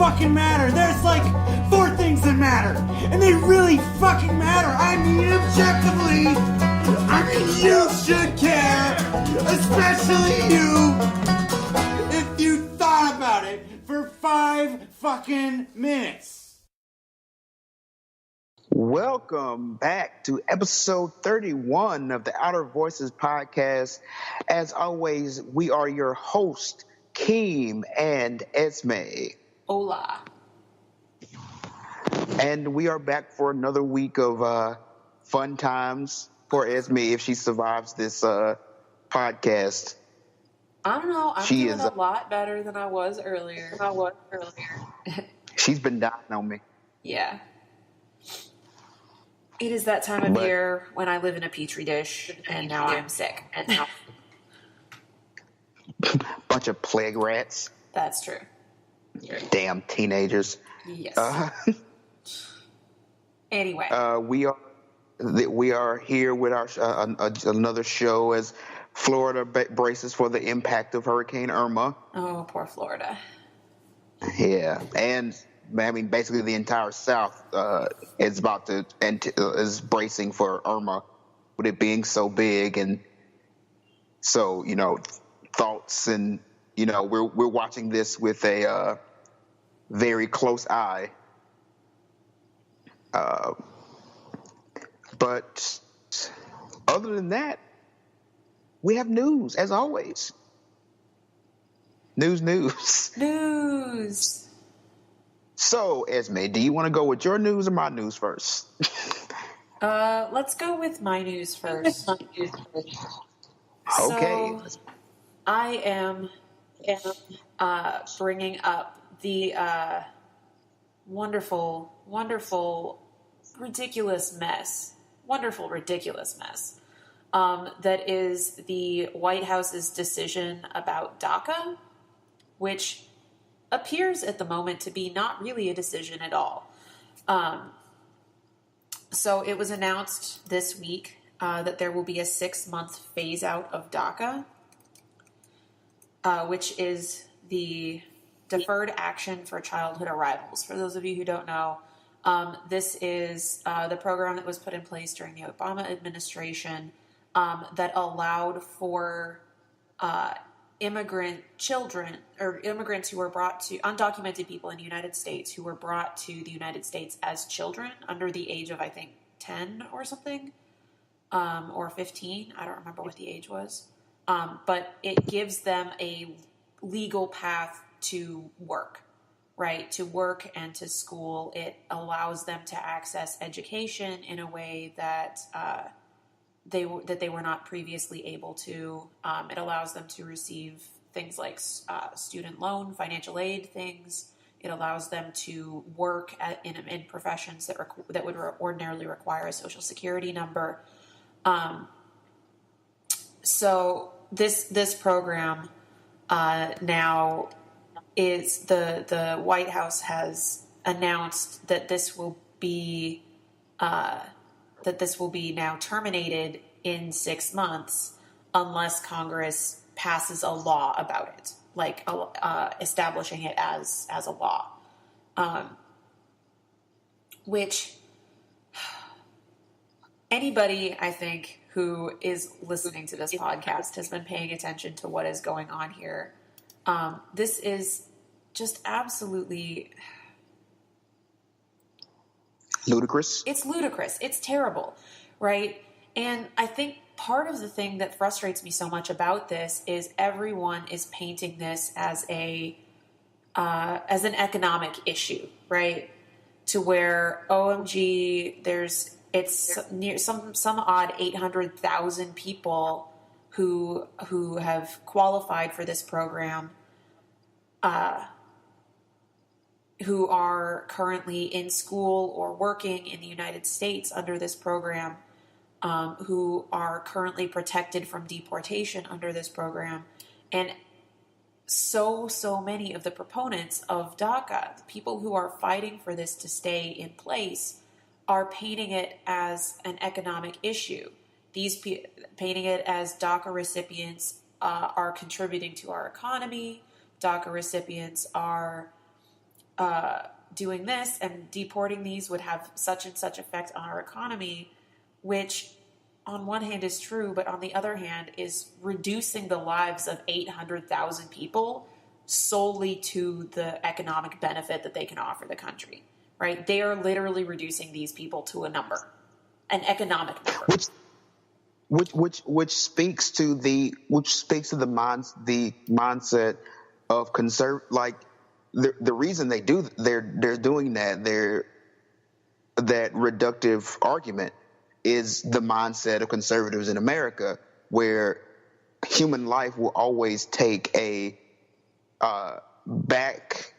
fucking matter. There's like 4 things that matter, and they really fucking matter. I mean, objectively, I mean, you should care, especially you, if you thought about it for 5 fucking minutes. Welcome back to episode 31 of the Outer Voices podcast. As always, we are your host, Keem and Esme. Hola. And we are back for another week of fun times for Esme if she survives this podcast. I don't know. I'm feeling a lot better than I was earlier. She's been dying on me. Yeah. It is that time of year when I live in a petri dish, and now I'm sick. Bunch of plague rats. That's true. Damn teenagers. Yes. Anyway. We are here with our another show as Florida braces for the impact of Hurricane Irma. Oh, poor Florida. Yeah, and I mean, basically the entire South is is bracing for Irma, with it being so big, and so thoughts, and we're watching this with a very close eye. But other than that, we have news as always. News. So, Esme, do you want to go with your news or my news first? Let's go with my news first. Okay. So, I am bringing up the wonderful, ridiculous mess that is the White House's decision about DACA, which appears at the moment to be not really a decision at all. So it was announced this week that there will be a 6-month phase out of DACA, which is the Deferred Action for Childhood Arrivals. For those of you who don't know, this is the program that was put in place during the Obama administration that allowed for immigrant children, or immigrants who were brought to, undocumented people in the United States who were brought to the United States as children under the age of, I think, 10 or something, or 15. I don't remember what the age was. But it gives them a legal path to work, right? To work and to school. It allows them to access education in a way that they were not previously able to. It allows them to receive things like student loan, financial aid things. It allows them to work in professions that would ordinarily require a social security number. So this program now is the White House has announced that this will be now terminated in 6 months unless Congress passes a law about it, like establishing it as a law, which anybody, I think, who is listening to this podcast has been paying attention to what is going on here. This is just absolutely ludicrous. It's ludicrous. It's terrible, right? And I think part of the thing that frustrates me so much about this is everyone is painting this as an economic issue, right? To where OMG, it's near some odd 800,000 people who have qualified for this program, who are currently in school or working in the United States under this program, who are currently protected from deportation under this program. And so many of the proponents of DACA, the people who are fighting for this to stay in place, are painting it as an economic issue. Painting it as DACA recipients are contributing to our economy. DACA recipients are doing this and deporting these would have such and such effect on our economy, which on one hand is true, but on the other hand is reducing the lives of 800,000 people solely to the economic benefit that they can offer the country, right? They are literally reducing these people to a number, an economic number. Which speaks to the mindset of the reason they're doing that reductive argument is the mindset of conservatives in America, where human life will always take a back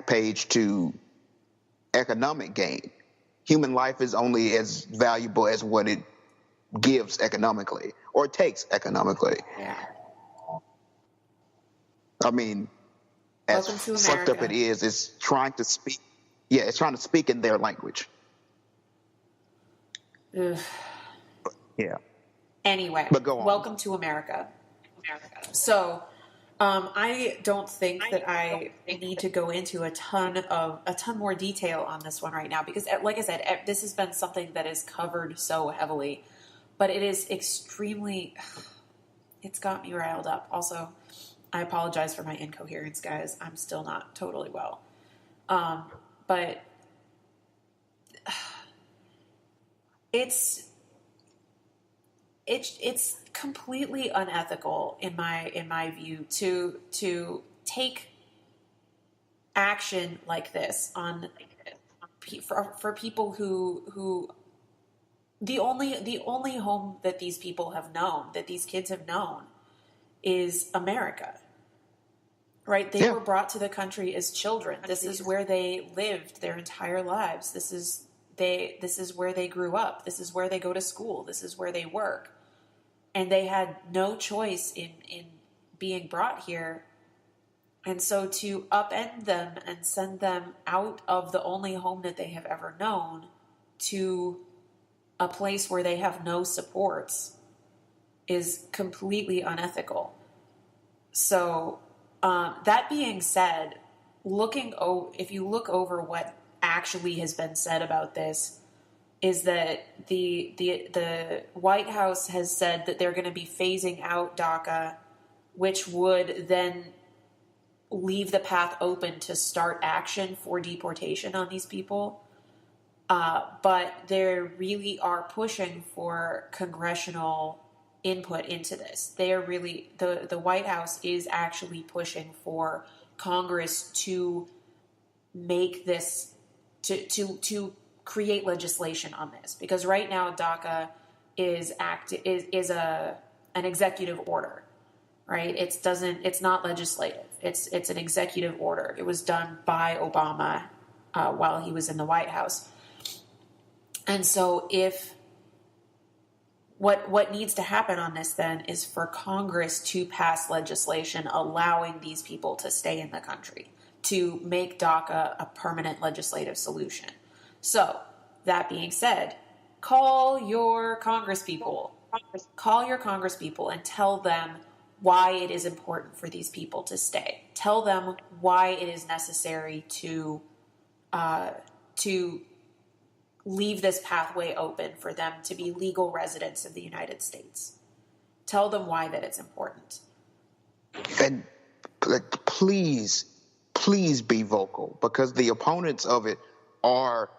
page to economic gain. Human life is only as valuable as what it gives economically or takes economically. Yeah. I mean, as fucked up it is, it's trying to speak. Yeah, it's trying to speak in their language. Ugh. Yeah. Anyway, but go on. Welcome to America. So, I don't think that I need to go into a ton more detail on this one right now because, like I said, this has been something that is covered so heavily, but it is extremely. It's got me riled up. Also, I apologize for my incoherence, guys. I'm still not totally well, but it's completely unethical in my view to take action like this on for people who the only home that these people have known, that these kids have known, is America. Right? They were brought to the country as children. This is where they lived their entire lives. This is where they grew up. This is where they go to school. This is where they work. And they had no choice in being brought here. And so to upend them and send them out of the only home that they have ever known to a place where they have no supports is completely unethical. So, that being said, if you look over what actually has been said about this, is that the White House has said that they're going to be phasing out DACA, which would then leave the path open to start action for deportation on these people. But they really are pushing for congressional input into this. They are really, the White House is actually pushing for Congress to make this, to create legislation on this, because right now DACA is an executive order, right? It's not legislative. It's an executive order. It was done by Obama while he was in the White House. And so what needs to happen on this then is for Congress to pass legislation allowing these people to stay in the country, to make DACA a permanent legislative solution. So, that being said, call your congresspeople and tell them why it is important for these people to stay. Tell them why it is necessary to leave this pathway open for them to be legal residents of the United States. Tell them why that it's important. And please be vocal, because the opponents of it are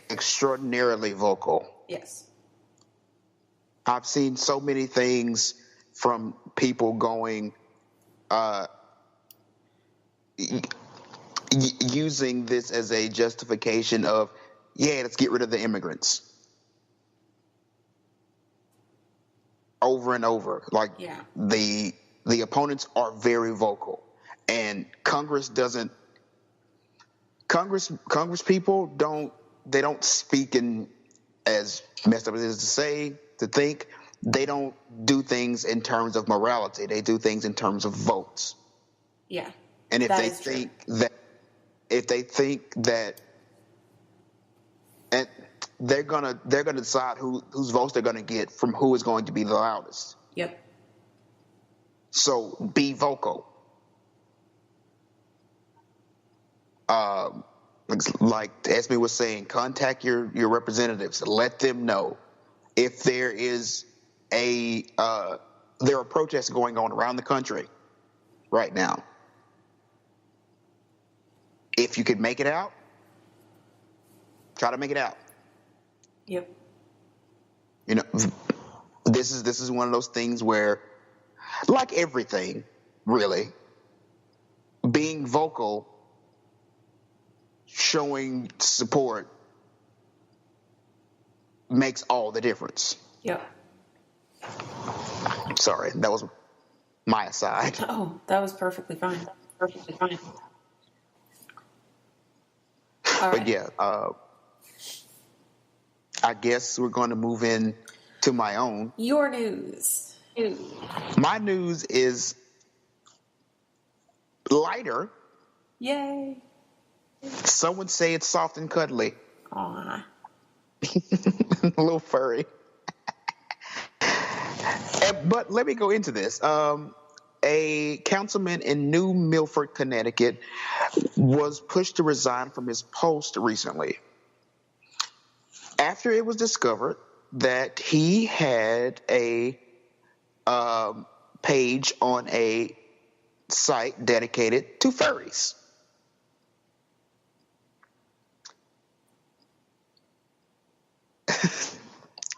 extraordinarily vocal. Yes. I've seen so many things from people going, using this as a justification of, let's get rid of the immigrants. Over and over. The opponents are very vocal. And Congress people don't speak in, as messed up as it is to think, they don't do things in terms of morality. They do things in terms of votes. Yeah. And if they think that and they're gonna decide whose votes they're gonna get from who is going to be the loudest. Yep. So be vocal. like Esme was saying, contact your representatives. Let them know if there is there are protests going on around the country right now. If you could make it out, try to make it out. Yep. You know, this is one of those things where, like everything, really, being vocal, showing support makes all the difference. Yep. Sorry, that was my aside. Oh, that was perfectly fine. Perfectly fine. All But right. yeah, I guess we're going to move in to my own. Your news. My news is lighter. Yay. Some would say it's soft and cuddly. Aw. A little furry. But let me go into this. A councilman in New Milford, Connecticut, was pushed to resign from his post recently after it was discovered that he had a page on a site dedicated to furries.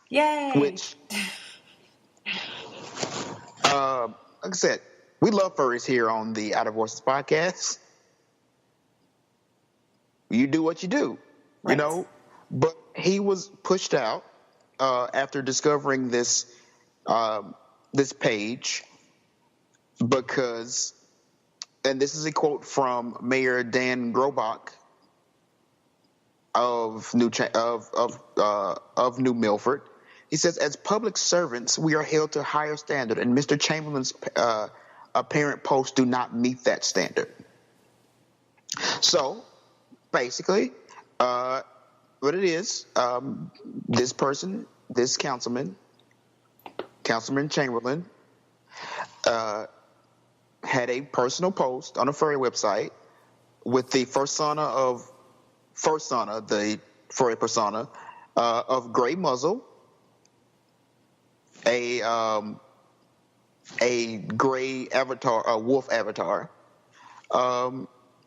Yay. Which, like I said, we love furries here on the Out of Voices podcast. You do what you do, Right. you know. But he was pushed out after discovering this this page because, and this is a quote from Mayor Dan Grobach of New Milford. He says, "As public servants, we are held to a higher standard, and Mr. Chamberlain's apparent posts do not meet that standard." So, basically, what it is, this person, this Councilman Chamberlain, had a personal post on a furry website with the the furry persona of gray muzzle, a gray avatar, a wolf avatar,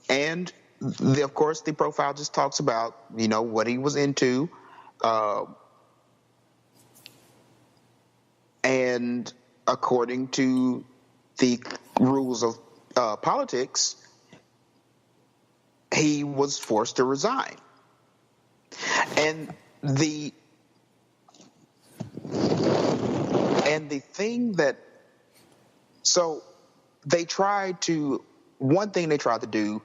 and of course the profile just talks about, you know, what he was into, and according to the rules of politics, he was forced to resign. And the thing that, so they tried to, one thing they tried to do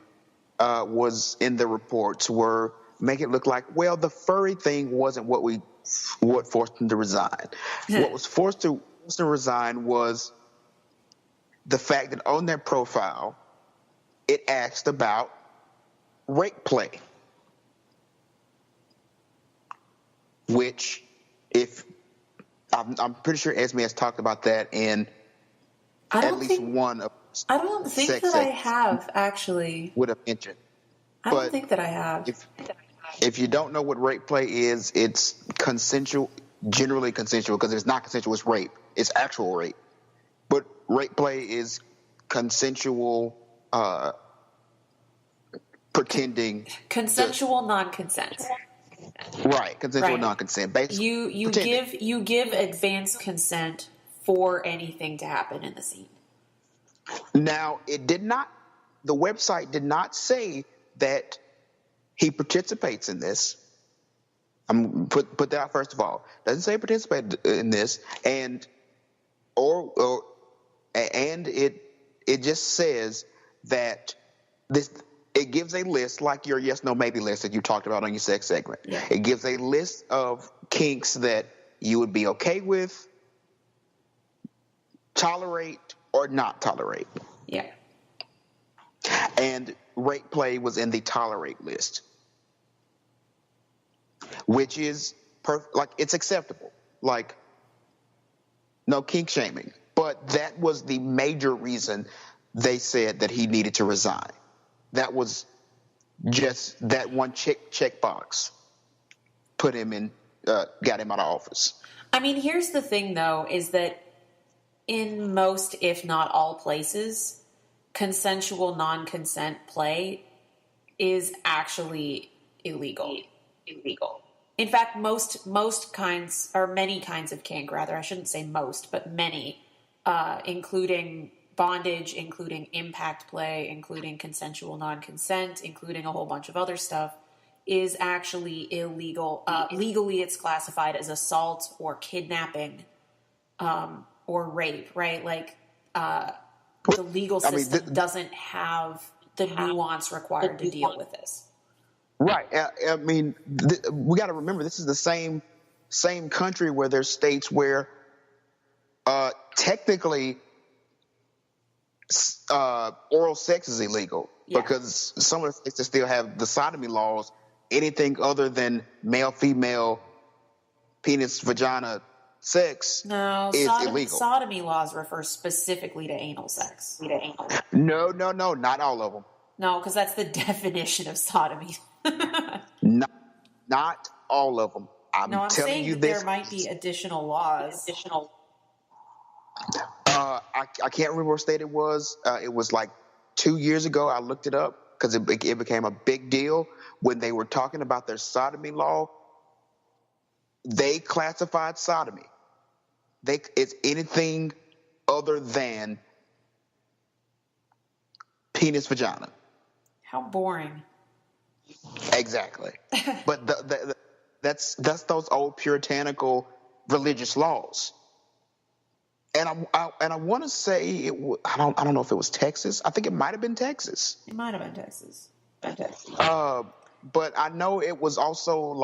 was, in the reports, were make it look like, well, the furry thing wasn't what forced him to resign. What was forced to resign was the fact that on their profile, it asked about rape play, which, if I'm pretty sure Esme has talked about that in at least one of. I don't think that I have, actually. Would have mentioned. I don't think that I have. If you don't know what rape play is, it's consensual, generally consensual, because it's not consensual, it's rape. It's actual rape. But rape play is consensual, pretending. Consensual non-consent. Right, consensual Right. non-consent. Basically, You give advance consent for anything to happen in the scene. Now, the website did not say that he participates in this. I'm put that out first of all. Doesn't say participate in this, and it just says that this. It gives a list, like your yes, no, maybe list that you talked about on your sex segment. Yeah. It gives a list of kinks that you would be okay with, tolerate, or not tolerate. Yeah. And rape play was in the tolerate list, which is it's acceptable. Like, no kink shaming. But that was the major reason they said that he needed to resign. That was just that one checkbox got him out of office. I mean, here's the thing, though, is that in most, if not all places, consensual non-consent play is actually illegal. In fact, most kinds, or many kinds of kink, rather, I shouldn't say most, but many, including bondage, including impact play, including consensual non-consent, including a whole bunch of other stuff, is actually illegal. Legally, it's classified as assault or kidnapping or rape, right? Like, the legal system doesn't have the nuance required to deal with this. Right. I mean, we got to remember this is the same country where there's states where technically oral sex is illegal because some of the states that still have the sodomy laws, anything other than male-female penis vagina sex is illegal. Sodomy laws refer specifically to anal sex. No, not all of them. No, because that's the definition of sodomy. Not all of them. I'm telling saying you that this. There might be additional laws. I can't remember what state it was. It was like 2 years ago. I looked it up because it became a big deal when they were talking about their sodomy law. They classified sodomy. It's anything other than penis vagina. How boring. Exactly. But that's those old puritanical religious laws. And I want to say I don't know if it was Texas. I think it might have been Texas. It might have been Texas. But I know it was also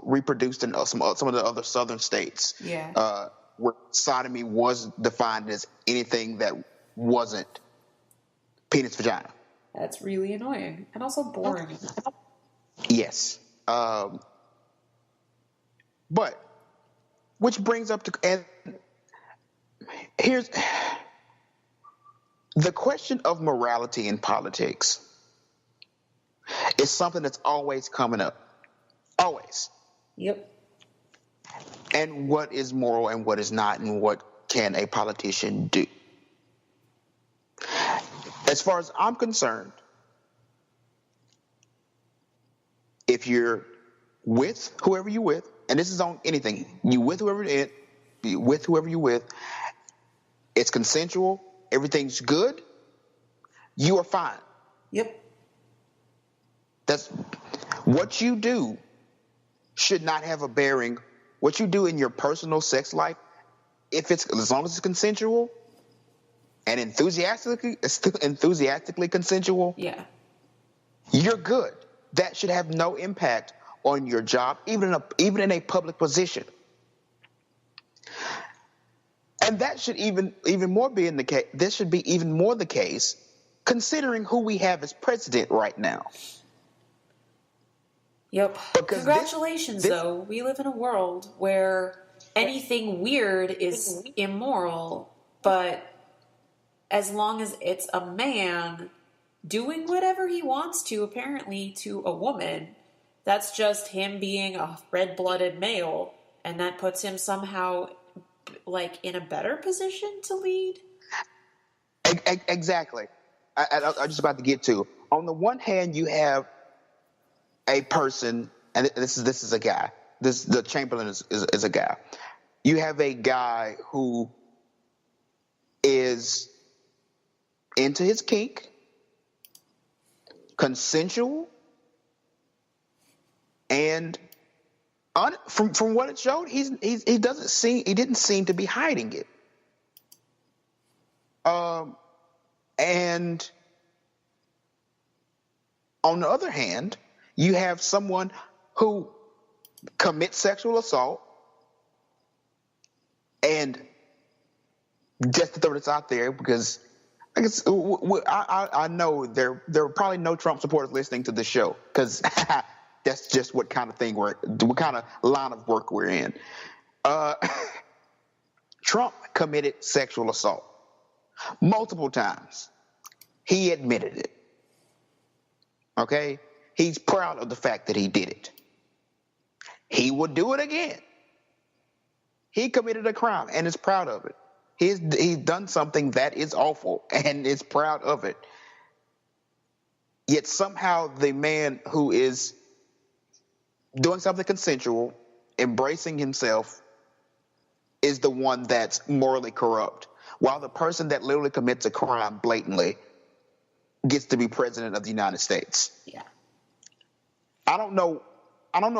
reproduced in some of the other southern states. Yeah. Where sodomy was defined as anything that wasn't penis vagina. That's really annoying and also boring. Yes. But which brings up here's the question of morality in politics is something that's always coming up. Always. Yep. And what is moral and what is not, and what can a politician do? As far as I'm concerned, if you're with whoever you're with, and this is on anything, you with whoever you're with, it's consensual, everything's good, you are fine. Yep. That's what you do should not have a bearing. What you do in your personal sex life, as long as it's consensual and enthusiastically consensual, you're good. That should have no impact on your job, even in a public position. And that should even more be in the case. This should be even more the case, considering who we have as president right now. Yep. Because congratulations, though. We live in a world where anything weird is immoral, but as long as it's a man doing whatever he wants to, apparently, to a woman, that's just him being a red-blooded male, and that puts him somehow, like, in a better position to lead? Exactly. I'm just about to get to. On the one hand, you have a person, and this is a guy. The Chamberlain is a guy. You have a guy who is into his kink, consensual, and from what it showed, he didn't seem to be hiding it. And on the other hand, you have someone who commits sexual assault, and just to throw this out there, because I guess I know there are probably no Trump supporters listening to this show, because that's just what kind of line of work we're in. Trump committed sexual assault multiple times. He admitted it. Okay? He's proud of the fact that he did it. He would do it again. He committed a crime and is proud of it. He's done something that is awful and is proud of it. Yet somehow the man who is doing something consensual, embracing himself, is the one that's morally corrupt, while the person that literally commits a crime blatantly gets to be president of the United States. Yeah. I don't know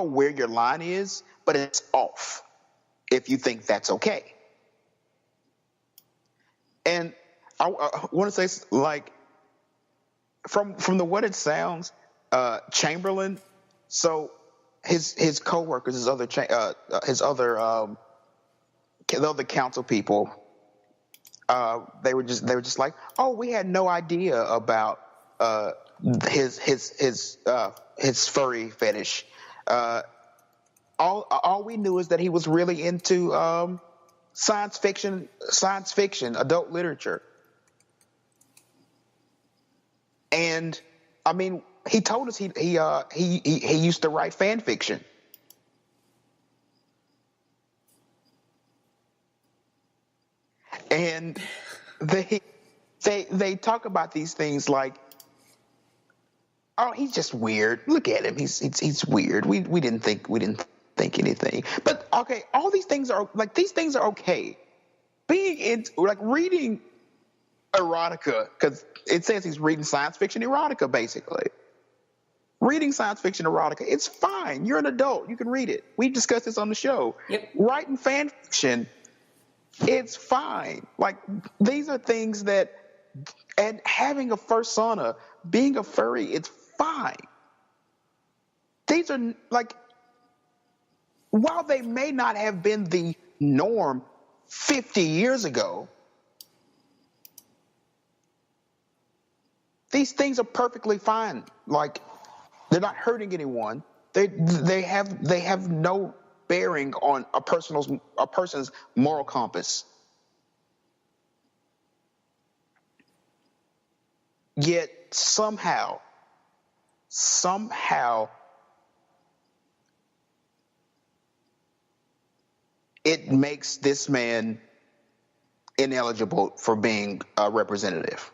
where your line is, but it's off if you think that's okay. And I want to say, like, from the what it sounds, Chamberlain. So his coworkers, the other council people, they were just like, oh, we had no idea about his furry fetish. All we knew is that he was really into science fiction, adult literature. And I mean, he told us he used to write fan fiction. And they talk about these things like, oh, he's just weird. Look at him. He's weird. We didn't think anything. But okay, all these things are okay. Being in, like, reading erotica, because it says he's reading science fiction erotica, basically. Reading science fiction erotica, it's fine. You're an adult. You can read it. We discussed this on the show. Yep. Writing fan fiction, it's fine. Like, these are things that, and having a fursona, being a furry, it's fine. These are, like, while they may not have been the norm 50 years ago, these things are perfectly fine. Like, they're not hurting anyone. They have no bearing on a person's moral compass. Yet somehow it makes this man ineligible for being a representative.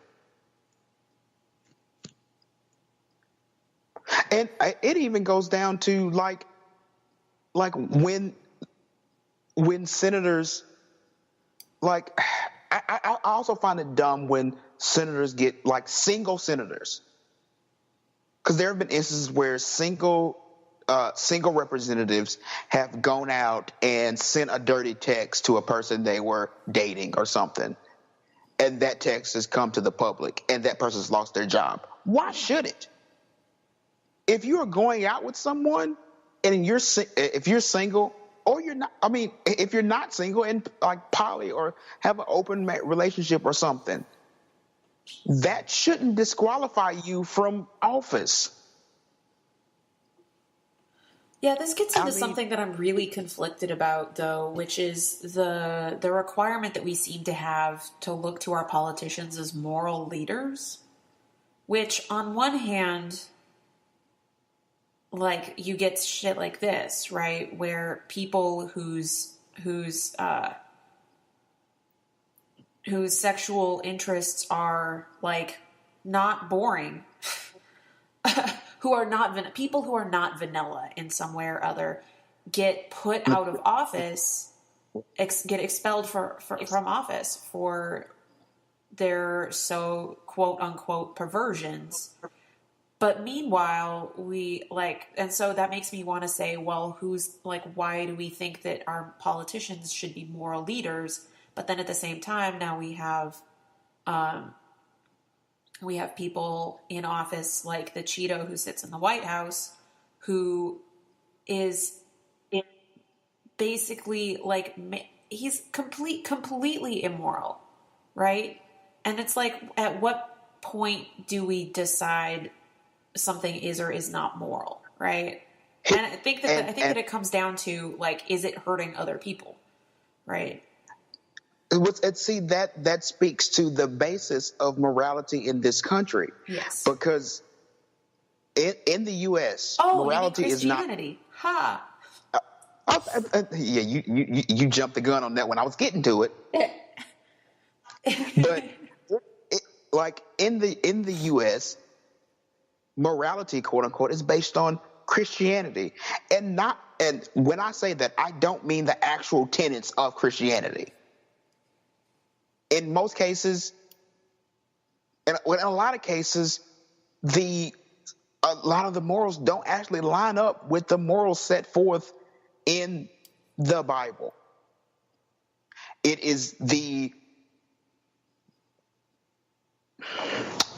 And it even goes down to like when senators, like, I also find it dumb when senators get, like, single senators, because there have been instances where single representatives have gone out and sent a dirty text to a person they were dating or something, and that text has come to the public, and that person's lost their job. Why should it? If you are going out with someone and if you're single, or you're not, I mean, if you're not single and, like, poly or have an open relationship or something, that shouldn't disqualify you from office. Yeah, this gets into something that I'm really conflicted about, though, which is the requirement that we seem to have to look to our politicians as moral leaders, which on one hand, like, you get shit like this, right? Where people whose sexual interests are, like, not boring, people who are not vanilla in some way or other, get put out of office, get expelled from office for their quote unquote perversions. But meanwhile, and so that makes me want to say, well, why do we think that our politicians should be moral leaders? But then at the same time, now we have people in office like the Cheeto who sits in the White House, who is basically, like, he's completely immoral, right? And it's like, at what point do we decide something is or is not moral, right? And I think that it comes down to, like, is it hurting other people, right? See, that speaks to the basis of morality in this country. Yes. Because In the U.S., Oh, morality you mean is not. Christianity? Ha. Yeah, you jumped the gun on that when I was getting to it. But like in the U.S., morality, quote unquote, is based on Christianity, and when I say that, I don't mean the actual tenets of Christianity. In most cases, and in a lot of cases, a lot of the morals don't actually line up with the morals set forth in the Bible. It is the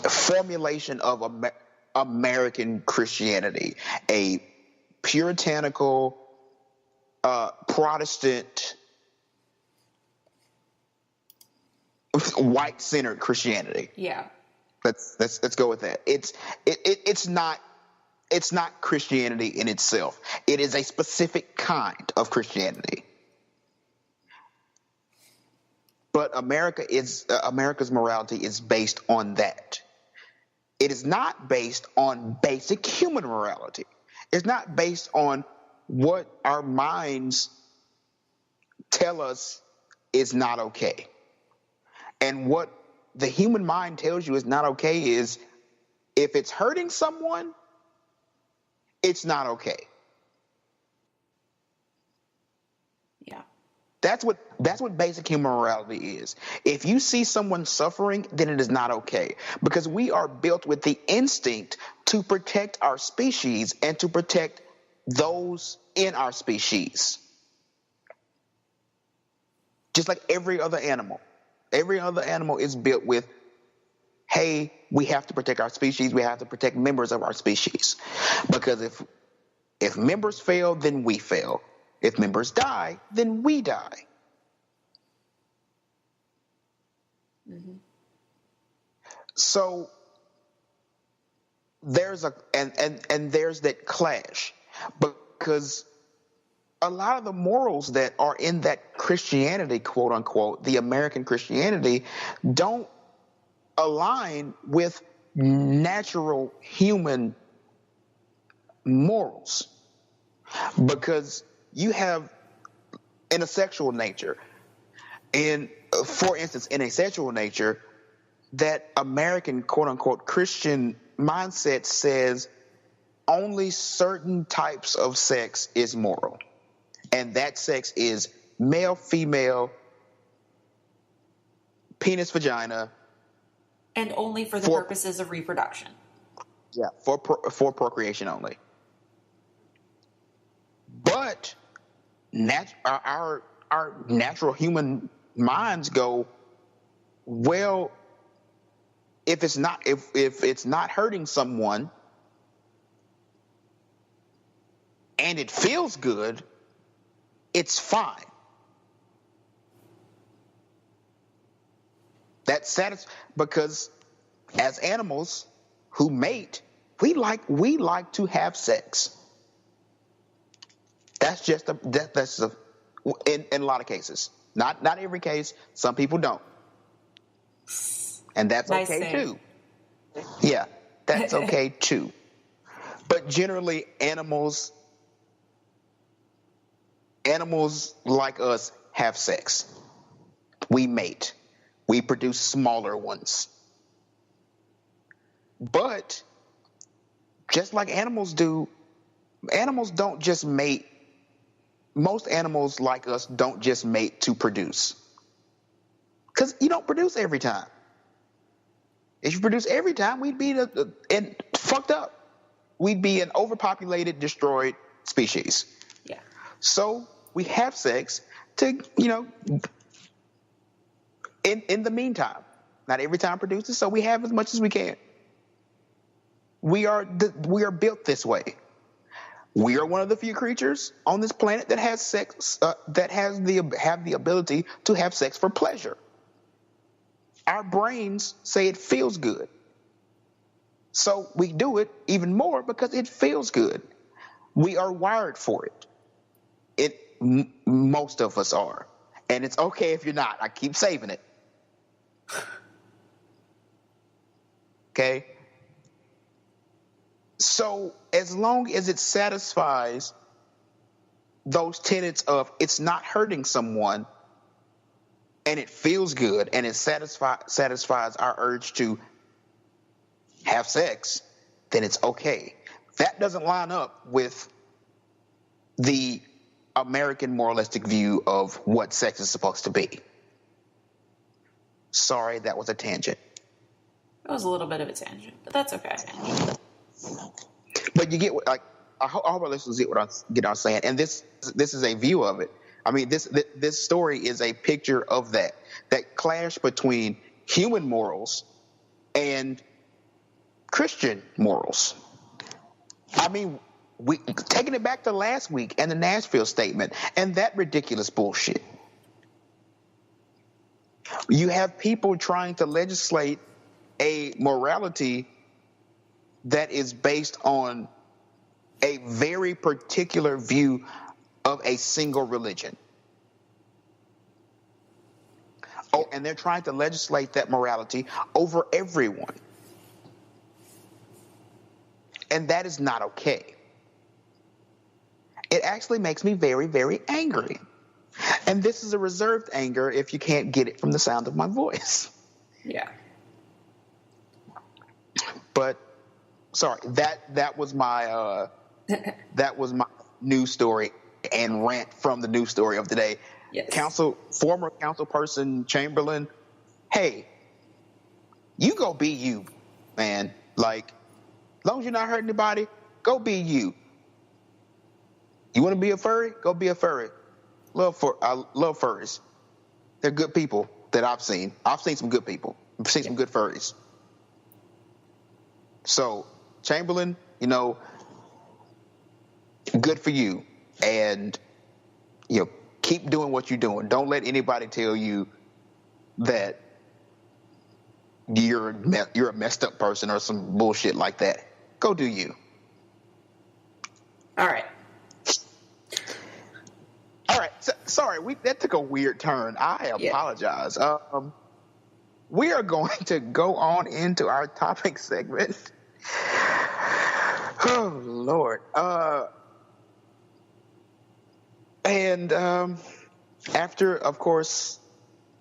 formulation of American Christianity, a puritanical, Protestant, white-centered Christianity. Yeah. Let's go with that. It's not Christianity in itself. It is a specific kind of Christianity. But America's morality is based on that. It is not based on basic human morality. It's not based on what our minds tell us is not okay. And what the human mind tells you is not okay is, if it's hurting someone, it's not okay. Yeah. That's what basic human morality is. If you see someone suffering, then it is not okay. Because we are built with the instinct to protect our species and to protect those in our species. Just like every other animal. Every other animal is built with, hey, we have to protect our species. We have to protect members of our species. Because if members fail, then we fail. If members die, then we die. Mm-hmm. So there's there's that clash, because a lot of the morals that are in that Christianity, quote unquote, the American Christianity, don't align with natural human morals. Because you have, in a sexual nature, for instance, in a sexual nature, that American, quote unquote, Christian mindset says only certain types of sex is moral. And that sex is male, female, penis, vagina. And only for the purposes of reproduction. Yeah, for procreation only. But our natural human minds go, well, if it's not hurting someone and it feels good, it's fine. Because as animals who mate, we like to have sex. That's in a lot of cases. Not every case. Some people don't. And that's Nice okay thing. too. Yeah, that's okay too. But generally, animals like us have sex. We mate. We produce smaller ones. But just like animals do, animals don't just mate. Most animals like us don't just mate to produce. Because you don't produce every time. If you produce every time, we'd be fucked up. We'd be an overpopulated, destroyed species. Yeah. So we have sex to, in the meantime. Not every time produces, so we have as much as we can. We are built this way. We are one of the few creatures on this planet that has sex, that have the ability to have sex for pleasure. Our brains say it feels good. So we do it even more because it feels good. We are wired for it. Most of us are. And it's okay if you're not. I keep saving it. Okay? So as long as it satisfies those tenets of it's not hurting someone and it feels good and it satisfies our urge to have sex, then it's okay. That doesn't line up with the American moralistic view of what sex is supposed to be. Sorry, that was a tangent. It was a little bit of a tangent, but that's okay. But you get what, like, I hope our listeners get what I'm saying. And this is a view of it. I mean, this story is a picture of that clash between human morals and Christian morals. I mean, we taking it back to last week and the Nashville statement and that ridiculous bullshit. You have people trying to legislate a morality that is based on a very particular view of a single religion. Oh, and they're trying to legislate that morality over everyone. And that is not okay. It actually makes me very, very angry. And this is a reserved anger if you can't get it from the sound of my voice. Yeah. But sorry, that was my news story and rant from the news story of the day. Yes. Former council person Chamberlain, hey, you go be you, man. Like, as long as you're not hurting anybody, go be you. You want to be a furry? Go be a furry. I love furries. They're good people that I've seen. I've seen some good people. I've seen some good furries. So, Chamberlain, good for you. And, keep doing what you're doing. Don't let anybody tell you that you're a messed up person or some bullshit like that. Go do you. All right. Sorry, that took a weird turn. I apologize. We are going to go on into our topic segment. Oh, Lord. And after, of course,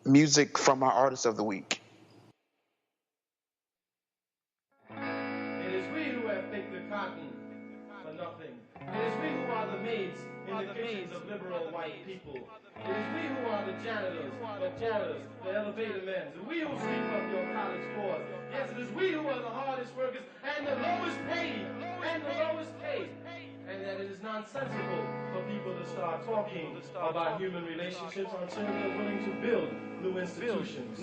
music from our Artist of the Week. It is we who have picked the cotton for nothing. It is we who are the maids in the kitchens of liberal white people. It is we who are the janitors, the porters, the elevator men. It is we who sweep up your college floors. Yes, it is we who are the hardest workers and the lowest paid. And that it is nonsensical for people to start talking about human relationships until they're willing to build new institutions.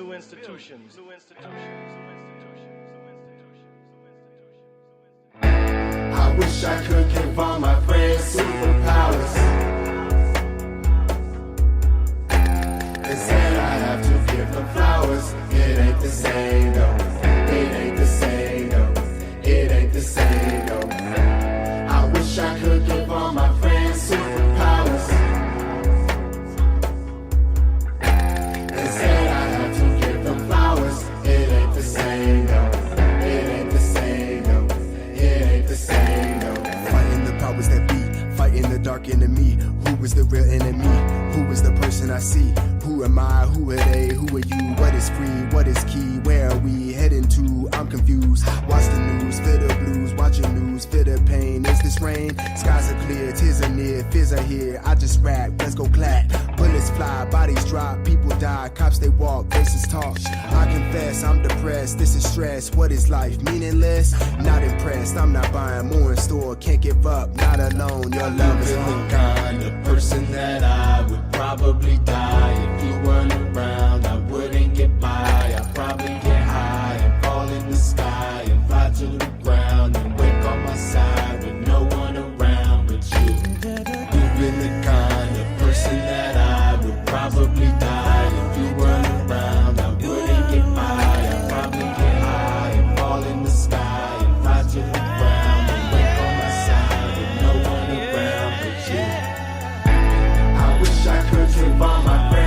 I wish I could give all my friends superpowers. Instead I have to give them flowers. It ain't the same though. It ain't the same though. It ain't the same though. I wish I could give all my friends superpowers. Instead I have to give them flowers. It ain't the same though. It ain't the same though. It ain't the same though. Fighting the powers that be, fighting the dark enemy. Who is the real enemy? Who is the person I see? Who am I? Who are they? Who are you? What is free? What is key? Where are we heading to? I'm confused. Watch the news, feel the blues. Watching news, feel the pain. Is this rain? Skies are clear, tears are near, fears are here. I just rap, let's go clap. Bullets fly, bodies drop, people die, cops they walk, faces talk. I confess, I'm depressed. This is stress. What is life? Meaningless? Not impressed. I'm not buying more in store. Can't give up. Not alone. Your love is the home. kind of person that I would probably die if you weren't around. I wouldn't get by. I'd probably get high and fall in the sky and fly to the ground and wake on my side with no one around but you. You've been the kind of person that I would probably die if you weren't around. I wouldn't get by. I'd probably get high and fall in the sky and fly to the ground and wake on my side with no one around but you. I wish I could give all my friends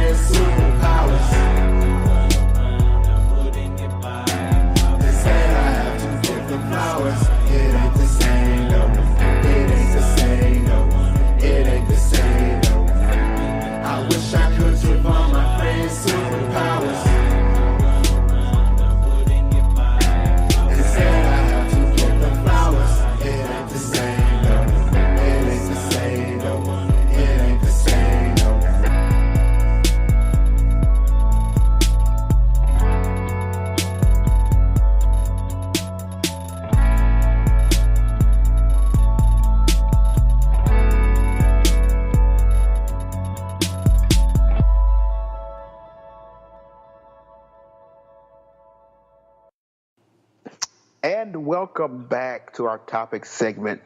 And welcome back to our topic segment.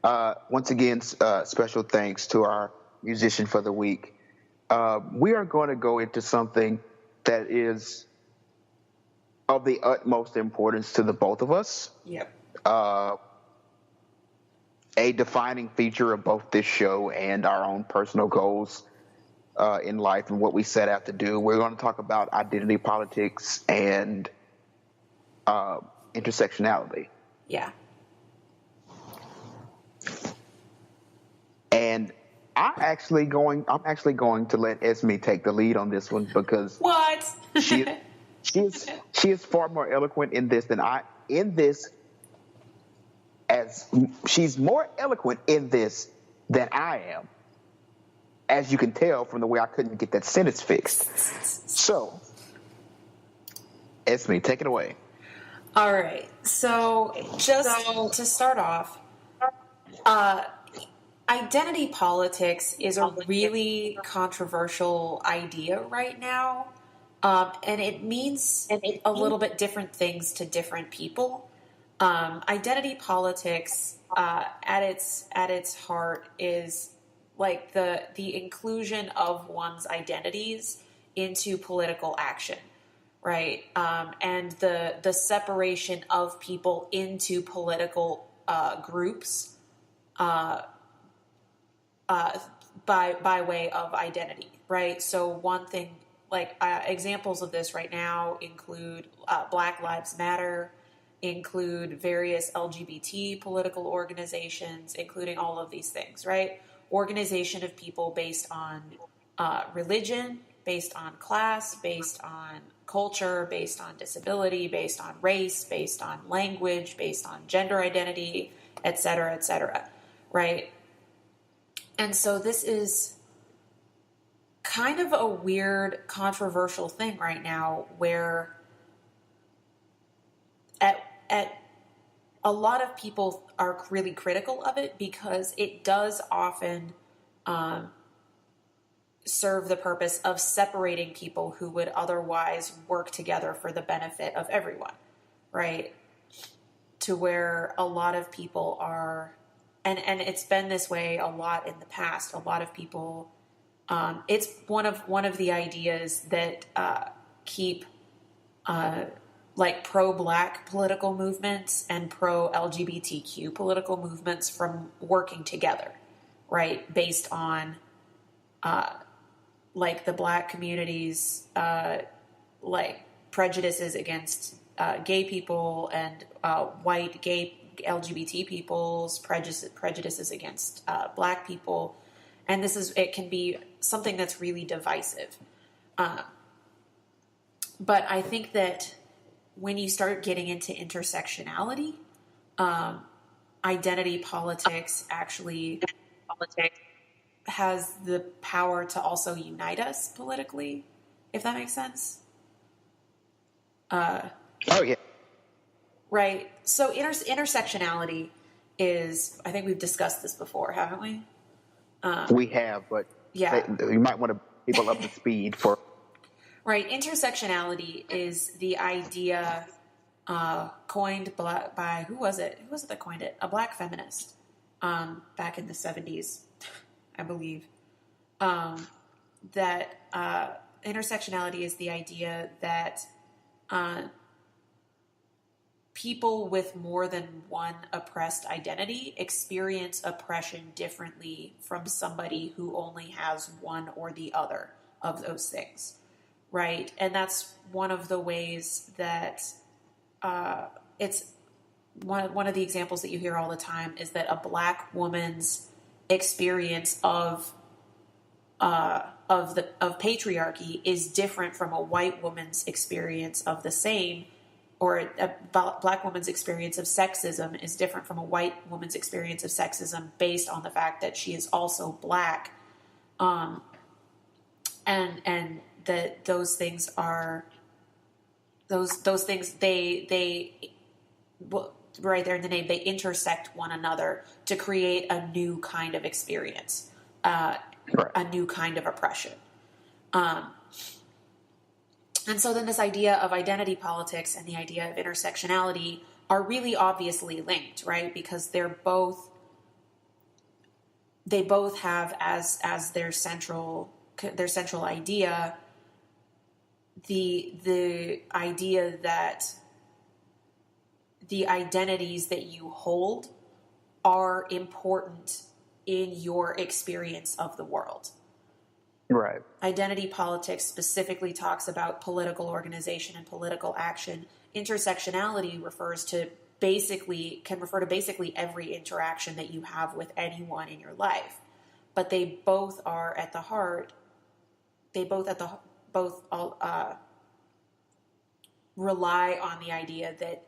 Once again, special thanks to our musician for the week. We are going to go into something that is of the utmost importance to the both of us. Yep. A defining feature of both this show and our own personal goals in life and what we set out to do. We're going to talk about identity politics and intersectionality. Yeah. And I'm actually going to let Esme take the lead on this one because What? she is far more eloquent in this than I in this. As she's more eloquent in this than I am, as you can tell from the way I couldn't get that sentence fixed. So, Esme, take it away. All right. So, just to start off, identity politics is a really controversial idea right now, and it means a little bit different things to different people. Identity politics, at its heart, is like the inclusion of one's identities into political action, right? And the separation of people into political groups by way of identity, right? So one thing, like examples of this right now include Black Lives Matter, include various LGBT political organizations, including all of these things, right? Organization of people based on religion, based on class, based on culture, based on disability, based on race, based on language, based on gender identity, et cetera, right? And so this is kind of a weird, controversial thing right now where at a lot of people are really critical of it because it does often serve the purpose of separating people who would otherwise work together for the benefit of everyone, right? To where a lot of people are, and it's been this way a lot in the past. A lot of people, it's one of the ideas that keep like pro-Black political movements and pro-LGBTQ political movements from working together, right? Based on, like the Black community's, like prejudices against gay people and white gay LGBT people's prejudices against Black people, and it can be something that's really divisive. But I think that when you start getting into intersectionality, identity politics actually has the power to also unite us politically, if that makes sense. Oh, yeah. Right. So intersectionality is, I think we've discussed this before, haven't we? We have, but yeah. You might want to people up to speed for... Right. Intersectionality is the idea coined by, who was it? Who was it that coined it? A Black feminist back in the 70s, I believe. That intersectionality is the idea that people with more than one oppressed identity experience oppression differently from somebody who only has one or the other of those things. Right. And that's one of the ways that it's one of the examples that you hear all the time is that a Black woman's experience of patriarchy is different from a white woman's experience of the same, or a Black woman's experience of sexism is different from a white woman's experience of sexism based on the fact that she is also Black. And that those things are those things they right there in the name, they intersect one another to create a new kind of experience, right. A new kind of oppression. And so then this idea of identity politics and the idea of intersectionality are really obviously linked, right? Because they both have as their central idea the idea that the identities that you hold are important in your experience of the world. Right. Identity politics specifically talks about political organization and political action. Intersectionality can refer to basically every interaction that you have with anyone in your life. But they both are at the heart. They both rely on the idea that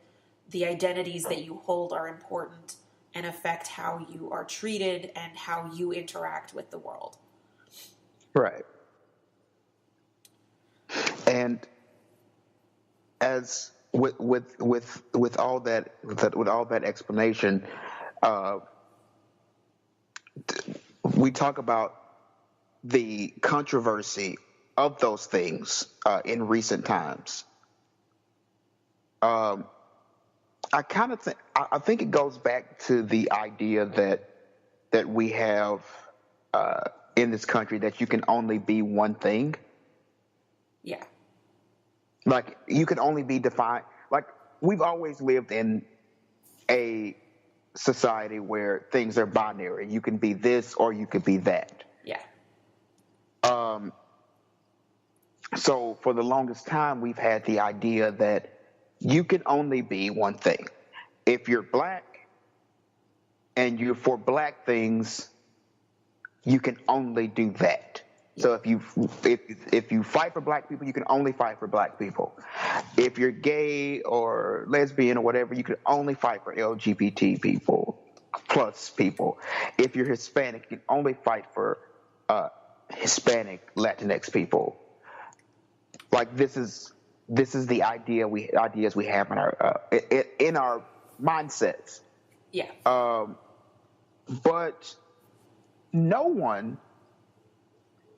the identities that you hold are important and affect how you are treated and how you interact with the world. Right. And as with all that explanation, we talk about the controversy of those things in recent times. I think it goes back to the idea that we have in this country, that you can only be one thing. Yeah. Like, you can only be defined. Like, we've always lived in a society where things are binary. You can be this or you could be that. Yeah. So for the longest time, we've had the idea that you can only be one thing. If you're black and you're for black things, you can only do that. So if you fight for black people, you can only fight for black people. If you're gay or lesbian or whatever, you can only fight for LGBT people, plus people. If you're Hispanic, you can only fight for Hispanic Latinx people. Like, this is the ideas we have in our mindsets. Yeah. But no one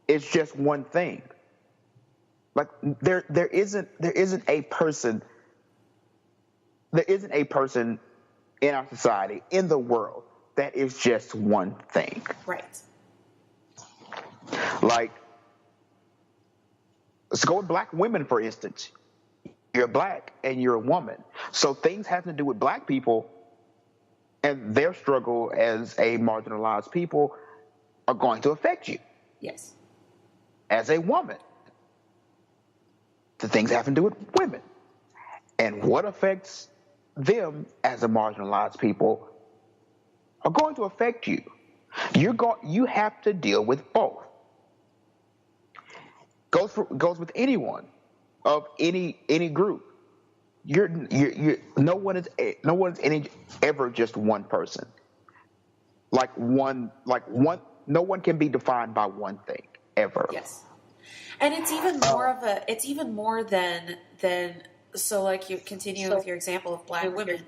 is just one thing. Like, there isn't a person in our society, in the world, that is just one thing. Right. Like, let's go with black women, for instance. You're black and you're a woman. So things having to do with black people and their struggle as a marginalized people are going to affect you. Yes. As a woman. The things having to do with women. And what affects them as a marginalized people are going to affect you. You have to deal with both. Goes with anyone of any group. No one is ever just one person. No one can be defined by one thing ever. Yes. And it's even more than so, like, you continue with your example of black women,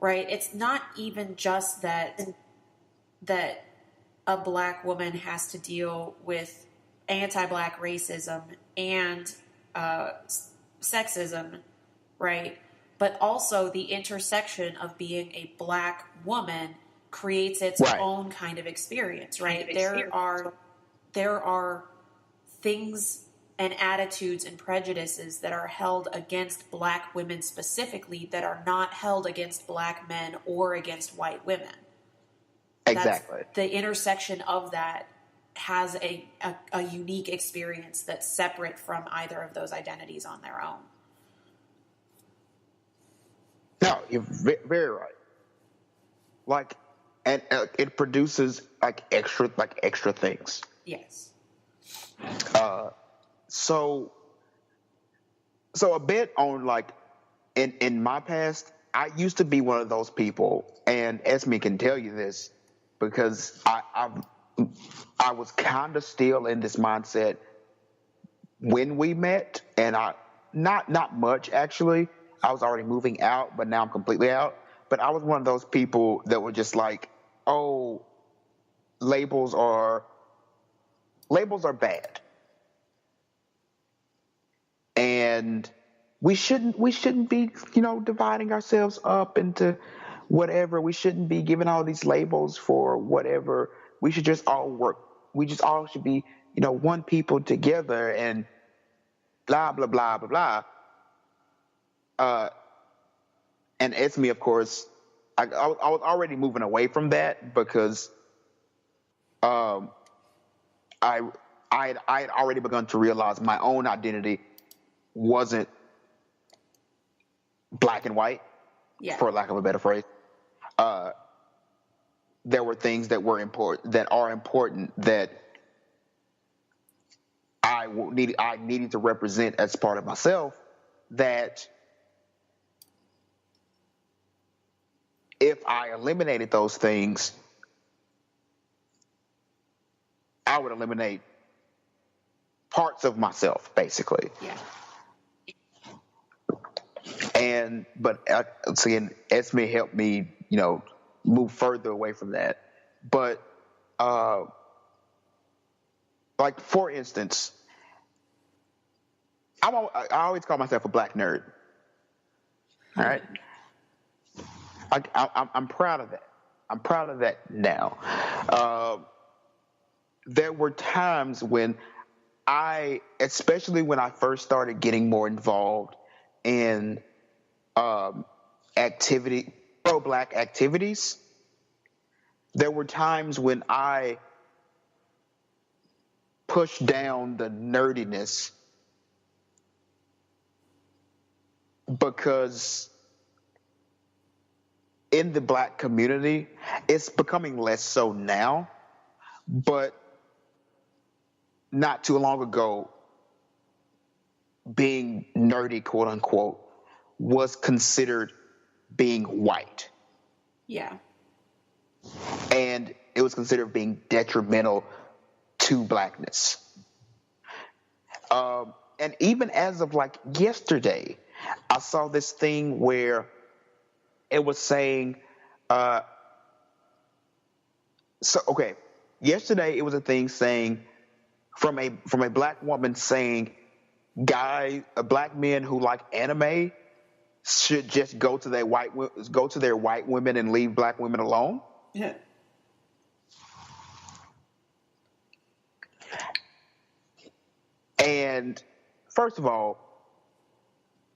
right? It's not even just that a black woman has to deal with anti-black racism and sexism, right? But also the intersection of being a black woman creates its own kind of experience, right? There are things and attitudes and prejudices that are held against black women specifically that are not held against black men or against white women. Exactly. The intersection of that has a unique experience that's separate from either of those identities on their own. No, you're very right. Like, and it produces extra things. Yes. So a bit on, like, in my past, I used to be one of those people, and Esme can tell you this, because I was kind of still in this mindset when we met, and not much actually. I was already moving out, but now I'm completely out. But I was one of those people that were just like, oh, labels are bad. And we shouldn't be, dividing ourselves up into whatever. We shouldn't be giving all these labels for whatever. We should just all work. We just all should be, one people together and blah, blah, blah, blah, blah. And Esme, of course, I was already moving away from that because I had already begun to realize my own identity wasn't black and white, for lack of a better phrase. There were things that are important that I needed to represent as part of myself, that if I eliminated those things, I would eliminate parts of myself, basically. Yeah. But again, Esme helped me, move further away from that. But, like, for instance, I always call myself a black nerd. All right. I'm proud of that. I'm proud of that now. There were times when especially when I first started getting more involved in pro-black activities, there were times when I pushed down the nerdiness because in the black community, it's becoming less so now, but not too long ago, being nerdy, quote unquote, was considered being white. Yeah. And it was considered being detrimental to blackness. And even as of like yesterday, I saw this thing where it was saying, yesterday it was a thing saying from a black woman saying, black men who like anime should just go to their white women and leave black women alone. Yeah. And first of all,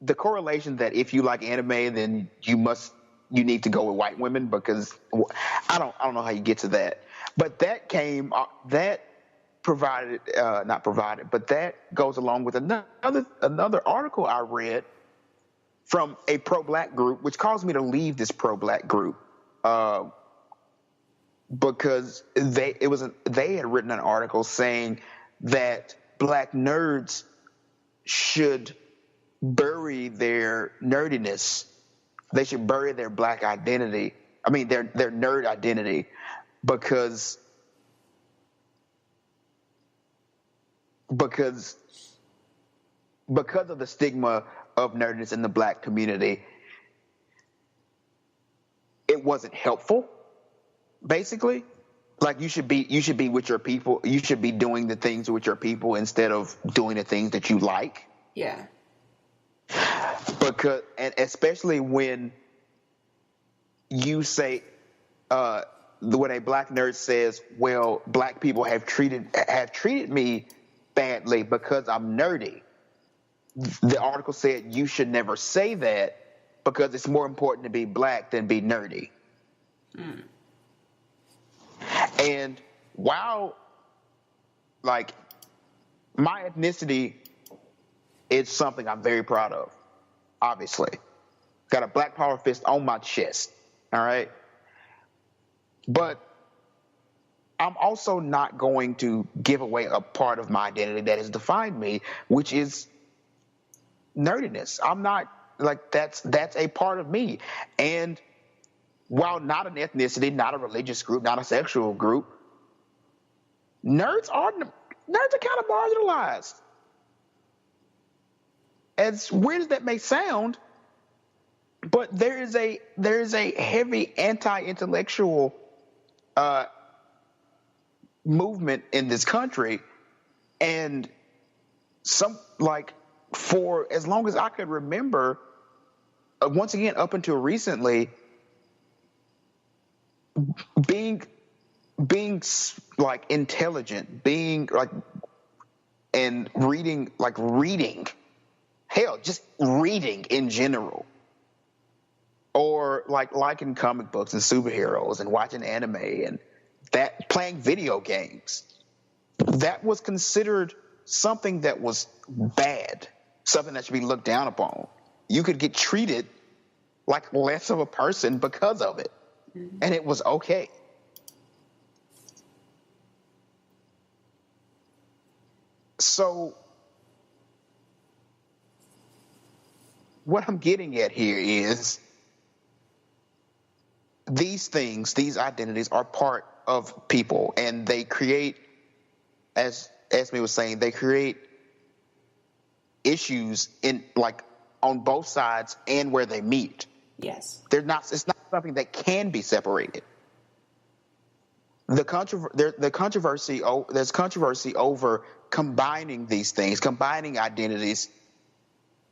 the correlation that if you like anime, then you need to go with white women, because I don't know how you get to that. But that goes along with another article I read from a pro-black group, which caused me to leave this pro-black group, because they had written an article saying that black nerds should bury their nerdiness. They should bury their black identity. I mean, their nerd identity, because of the stigma of nerdiness in the black community. It wasn't helpful, basically. Like, you should be with your people. You should be doing the things with your people instead of doing the things that you like. Yeah. And especially when you say, when a black nerd says, well, black people have treated me badly because I'm nerdy. The article said you should never say that, because it's more important to be black than be nerdy. Mm. And while, like, my ethnicity is something I'm very proud of, obviously. Got a black power fist on my chest, all right? But I'm also not going to give away a part of my identity that has defined me, which is nerdiness. I'm not, like, that's a part of me. And while not an ethnicity, not a religious group, not a sexual group, nerds are kind of marginalized. As weird as that may sound, but there is a heavy anti-intellectual movement in this country, and for as long as I could remember, once again, up until recently, being like intelligent, being like, and reading, hell, just reading in general, or like liking comic books and superheroes and watching anime and that, playing video games, that was considered something that was bad, something that should be looked down upon. You could get treated like less of a person because of it, and it was okay. So what I'm getting at here is these things, these identities are part of people, and they create, as Esme was saying, they create issues in, like, on both sides and where they meet. Yes. It's not something that can be separated. There's controversy over combining these things, combining identities,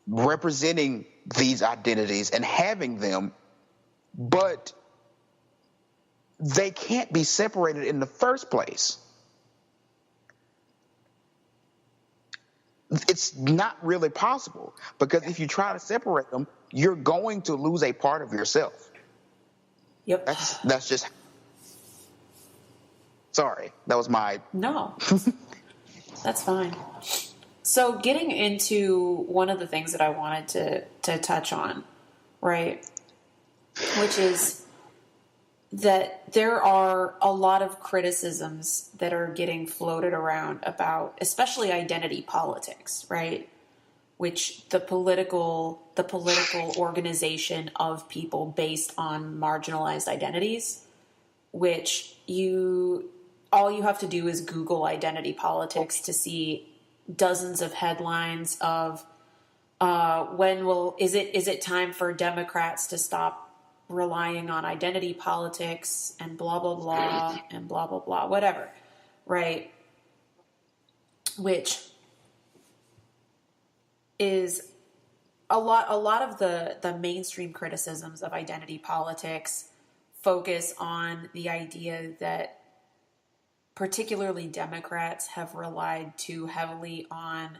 representing these identities and having them, but they can't be separated in the first place. It's not really possible, because if you try to separate them, you're going to lose a part of yourself. Yep. That's just. Sorry, that was my. No, that's fine. So getting into one of the things that I wanted to touch on, right, which is that there are a lot of criticisms that are getting floated around about, especially identity politics, right? Which the political organization of people based on marginalized identities, which all you have to do is Google identity politics to see dozens of headlines of is it time for Democrats to stop relying on identity politics and blah blah blah and blah blah blah, whatever, right? Which is a lot of the mainstream criticisms of identity politics focus on the idea that particularly Democrats have relied too heavily on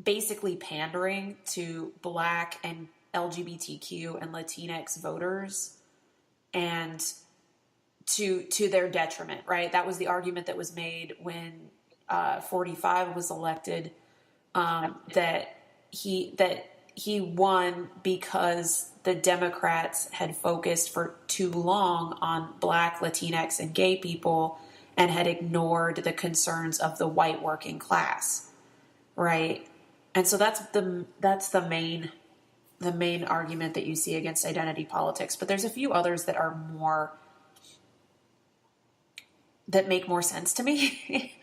basically pandering to Black and LGBTQ and Latinx voters, and to their detriment, right? That was the argument that was made when 45 was elected, that he won because the Democrats had focused for too long on Black, Latinx, and gay people and had ignored the concerns of the white working class, right? And so that's the main argument that you see against identity politics. But there's a few others that are that make more sense to me.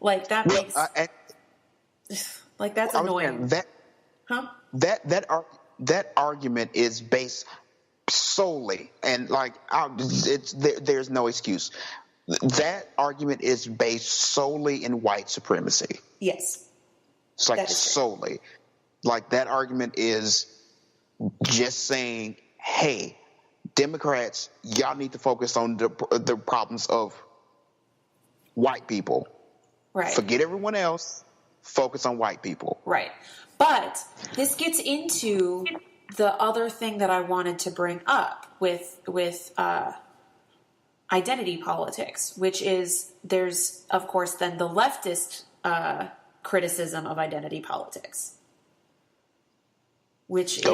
Like that makes like that's annoying. That argument is based solely, and like there's no excuse. That argument is based solely in white supremacy. Yes. It's like solely. Like that argument is just saying, hey, Democrats, y'all need to focus on the problems of white people. Right. Forget everyone else. Focus on white people. Right. But this gets into the other thing that I wanted to bring up with identity politics, which is there's, of course, then the leftist criticism of identity politics, which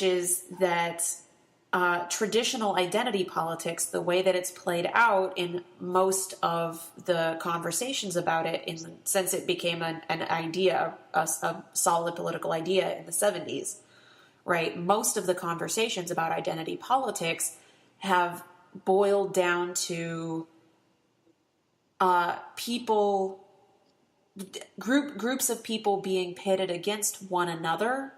is that traditional identity politics, the way that it's played out in most of the conversations about it, since it became an idea, a solid political idea in the 70s, right? Most of the conversations about identity politics have boiled down to groups of people being pitted against one another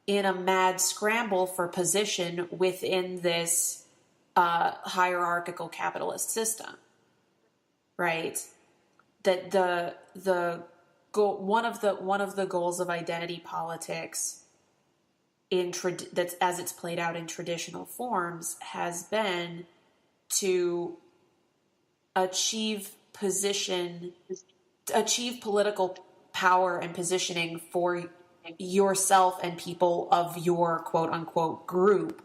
in a mad scramble for position within this hierarchical capitalist system, right? That the one of the goals of identity politics that's as it's played out in traditional forms has been to achieve political power and positioning for yourself and people of your quote unquote group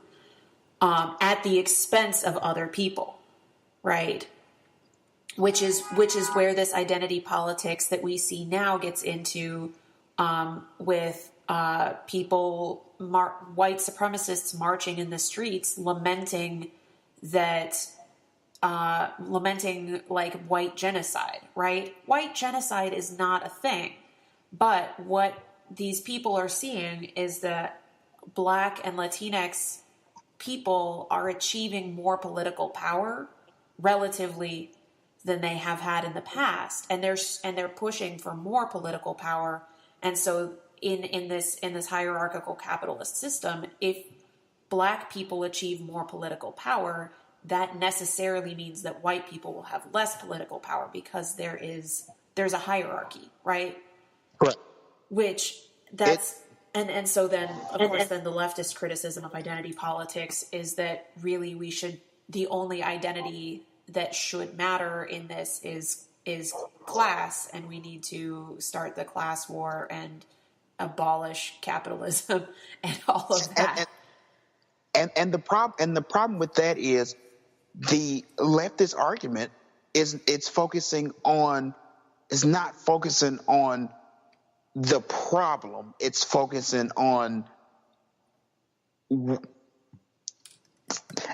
at the expense of other people, right? Which is where this identity politics that we see now gets into with people, white supremacists marching in the streets, lamenting like white genocide, right? White genocide is not a thing, but what these people are seeing is that Black and Latinx people are achieving more political power relatively than they have had in the past, and they're pushing for more political power. And so in this hierarchical capitalist system, if Black people achieve more political power, that necessarily means that white people will have less political power because there's a hierarchy, right? Correct. And so then, of course, then the leftist criticism of identity politics is that really the only identity that should matter in this is class, and we need to start the class war and abolish capitalism and all of that. And the problem with that is the leftist argument is not focusing on the problem. It's focusing on,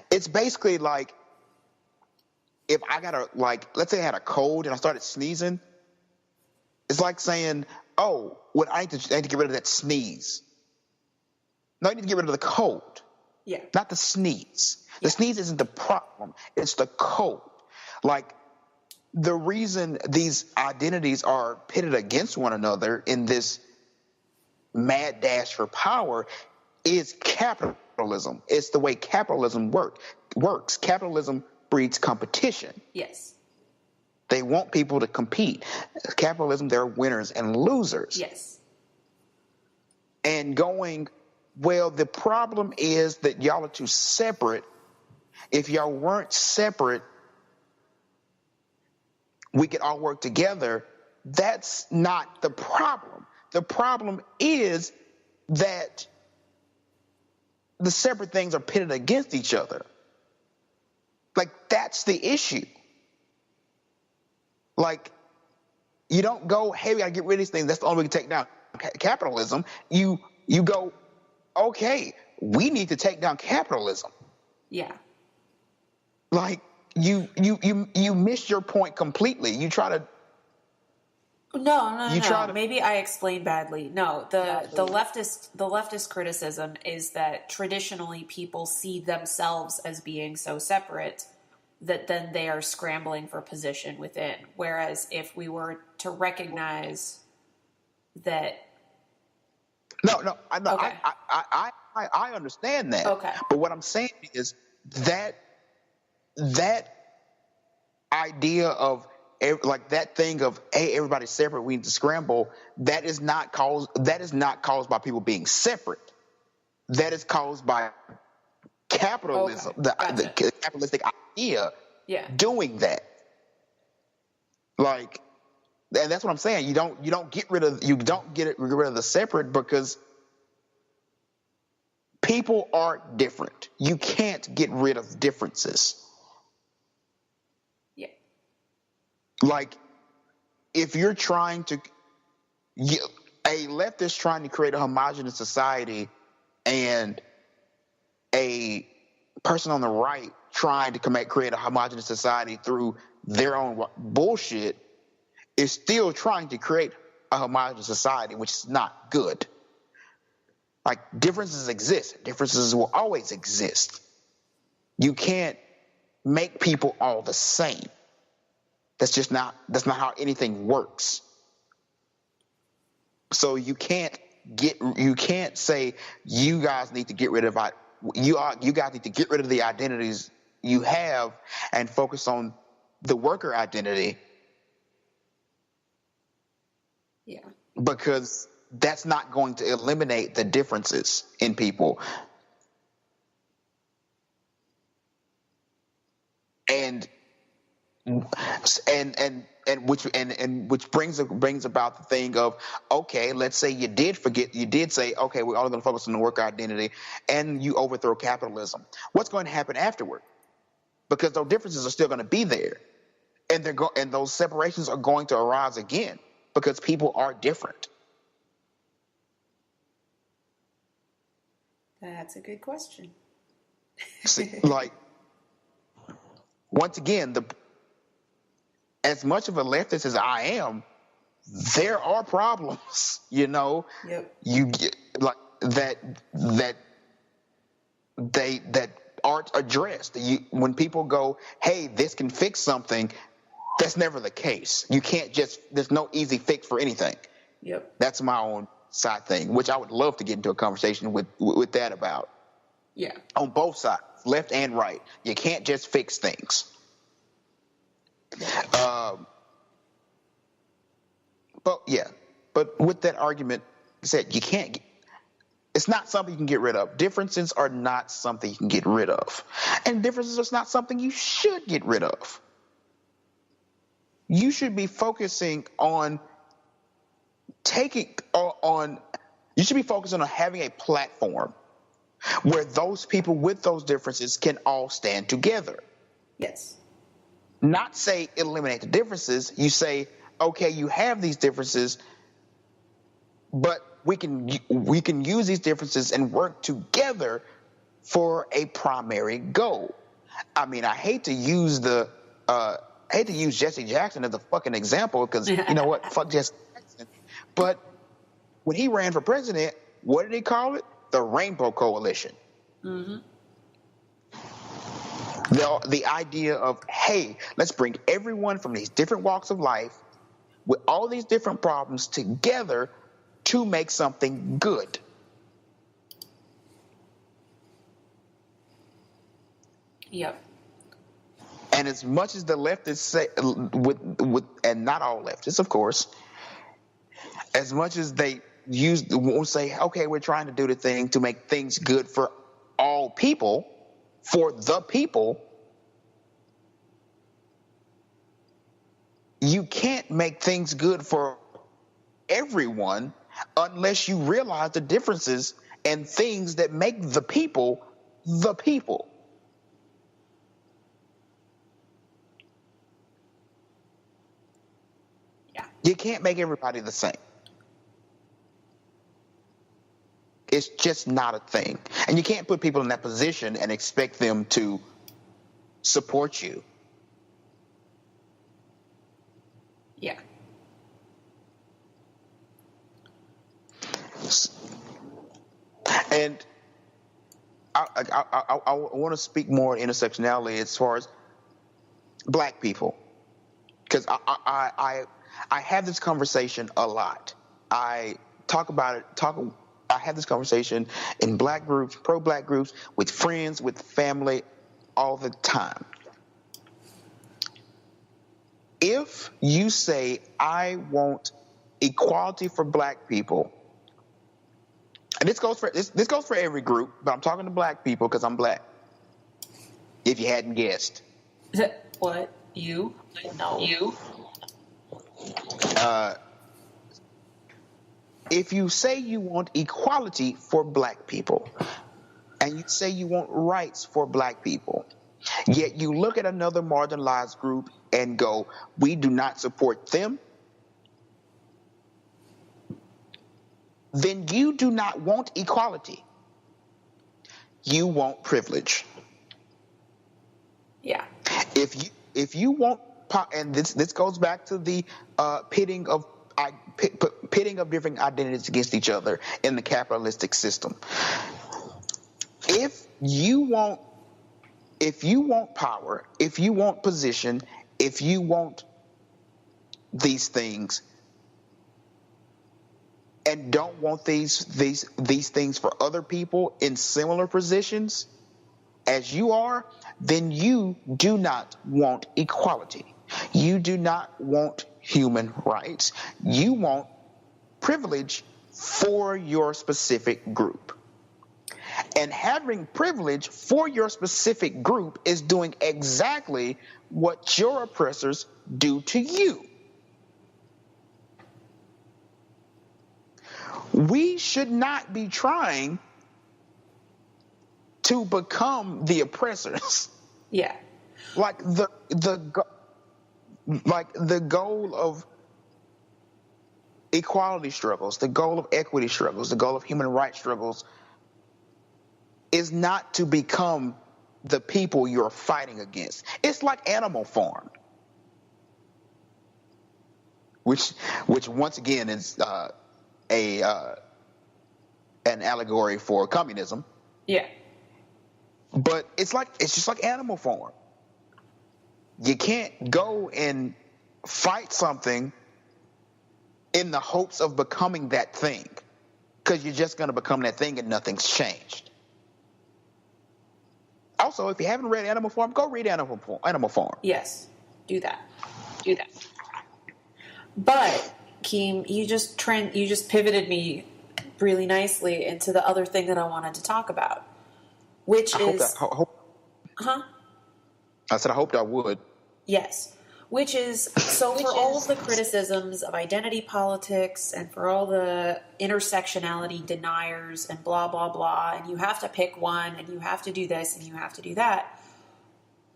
it's basically like, if I let's say I had a cold and I started sneezing, it's like saying, oh, well, I need to get rid of that sneeze. No, I need to get rid of the cold. Yeah. Not the sneeze. The sneeze isn't the problem. It's the cold. Like, the reason these identities are pitted against one another in this mad dash for power is capitalism. It's the way capitalism works. Capitalism breeds competition. Yes. They want people to compete. Capitalism, there are winners and losers. Yes. And going, well, the problem is that y'all are too separate. If y'all weren't separate, we could all work together. That's not the problem. The problem is that the separate things are pitted against each other. Like, that's the issue. Like, you don't go, hey, we gotta get rid of these things. That's the only way we can take down capitalism. You go, okay, we need to take down capitalism. Yeah. Like, you missed your point completely. You try to. No. Maybe I explained badly. No, the leftist criticism is that traditionally people see themselves as being so separate that then they are scrambling for position within. Whereas if we were to recognize that. No, okay. I understand that. Okay. But what I'm saying is that idea of that thing of, hey, everybody's separate, we need to scramble, that is not caused by people being separate. That is caused by capitalism, okay. the capitalistic idea doing that. Like, and that's what I'm saying. You don't get rid of the separate because people are different. You can't get rid of differences. Yeah. Like, if you're trying to, a leftist trying to create a homogenous society and a person on the right trying to create a homogenous society through their own bullshit is still trying to create a homogenous society, which is not good. Like, differences exist. Differences will always exist. You can't make people all the same. That's not how anything works. So you can't say you guys need to get rid of you guys need to get rid of the identities you have and focus on the worker identity. Yeah. because that's not going to eliminate the differences in people. And which brings about the thing of, okay, let's say you did say, okay, we're only going to focus on the worker identity, and you overthrow capitalism. What's going to happen afterward? Because those differences are still going to be there, and those separations are going to arise again because people are different. That's a good question. See, like, once again, as much of a leftist as I am, there are problems, you know. Yep. You get like that aren't addressed. When people go, "Hey, this can fix something," that's never the case. You can't there's no easy fix for anything. Yep. That's my own side thing, which I would love to get into a conversation with that about. Yeah. On both sides, left and right, you can't just fix things. But with that argument said, you can't. It's not something you can get rid of. Differences are not something you can get rid of, and differences are not something you should get rid of. You should be focusing on You should be focusing on having a platform where those people with those differences can all stand together. Yes. Not say eliminate the differences. You say, okay, you have these differences, but we can use these differences and work together for a primary goal. I mean, I hate to use Jesse Jackson as a fucking example because you know what, fuck Jesse Jackson. But when he ran for president, what did he call it? The Rainbow Coalition. Mm-hmm. The idea of, hey, let's bring everyone from these different walks of life with all these different problems together to make something good. Yep. And as much as the leftists say, and not all leftists, of course, as much as they won't say, okay, we're trying to do the thing to make things good for all people, for the people, you can't make things good for everyone unless you realize the differences and things that make the people the people. Yeah. You can't make everybody the same. It's just not a thing. And you can't put people in that position and expect them to support you. Yeah. And I want to speak more on intersectionality as far as black people, because I have this conversation a lot. I talk about it. I have this conversation in black groups, pro-black groups, with friends, with family, all the time. If you say, I want equality for black people, and this goes for every group, but I'm talking to black people because I'm black, if you hadn't guessed. What? You? No. You? If you say you want equality for black people, and you say you want rights for black people, yet you look at another marginalized group and go, we do not support them, then you do not want equality. You want privilege. Yeah. If you want, and this goes back to the pitting of different identities against each other in the capitalistic system. If you want power, if you want position, if you want these things, and don't want these things for other people in similar positions as you are, then you do not want equality. You do not want human rights. You want privilege for your specific group. And having privilege for your specific group is doing exactly what your oppressors do to you. We should not be trying to become the oppressors. Yeah. Like the goal of equality struggles, the goal of equity struggles, the goal of human rights struggles is not to become the people you're fighting against. It's like Animal Farm, which once again is an allegory for communism. Yeah. But it's just like Animal Farm. You can't go and fight something in the hopes of becoming that thing, because you're just going to become that thing and nothing's changed. Also, if you haven't read Animal Farm, go read Animal Farm. Yes, do that. But Keem, you just pivoted me really nicely into the other thing that I wanted to talk about, which is I said I hoped I would. Yes. Which is, so for all of the criticisms of identity politics and for all the intersectionality deniers and blah, blah, blah, and you have to pick one and you have to do this and you have to do that,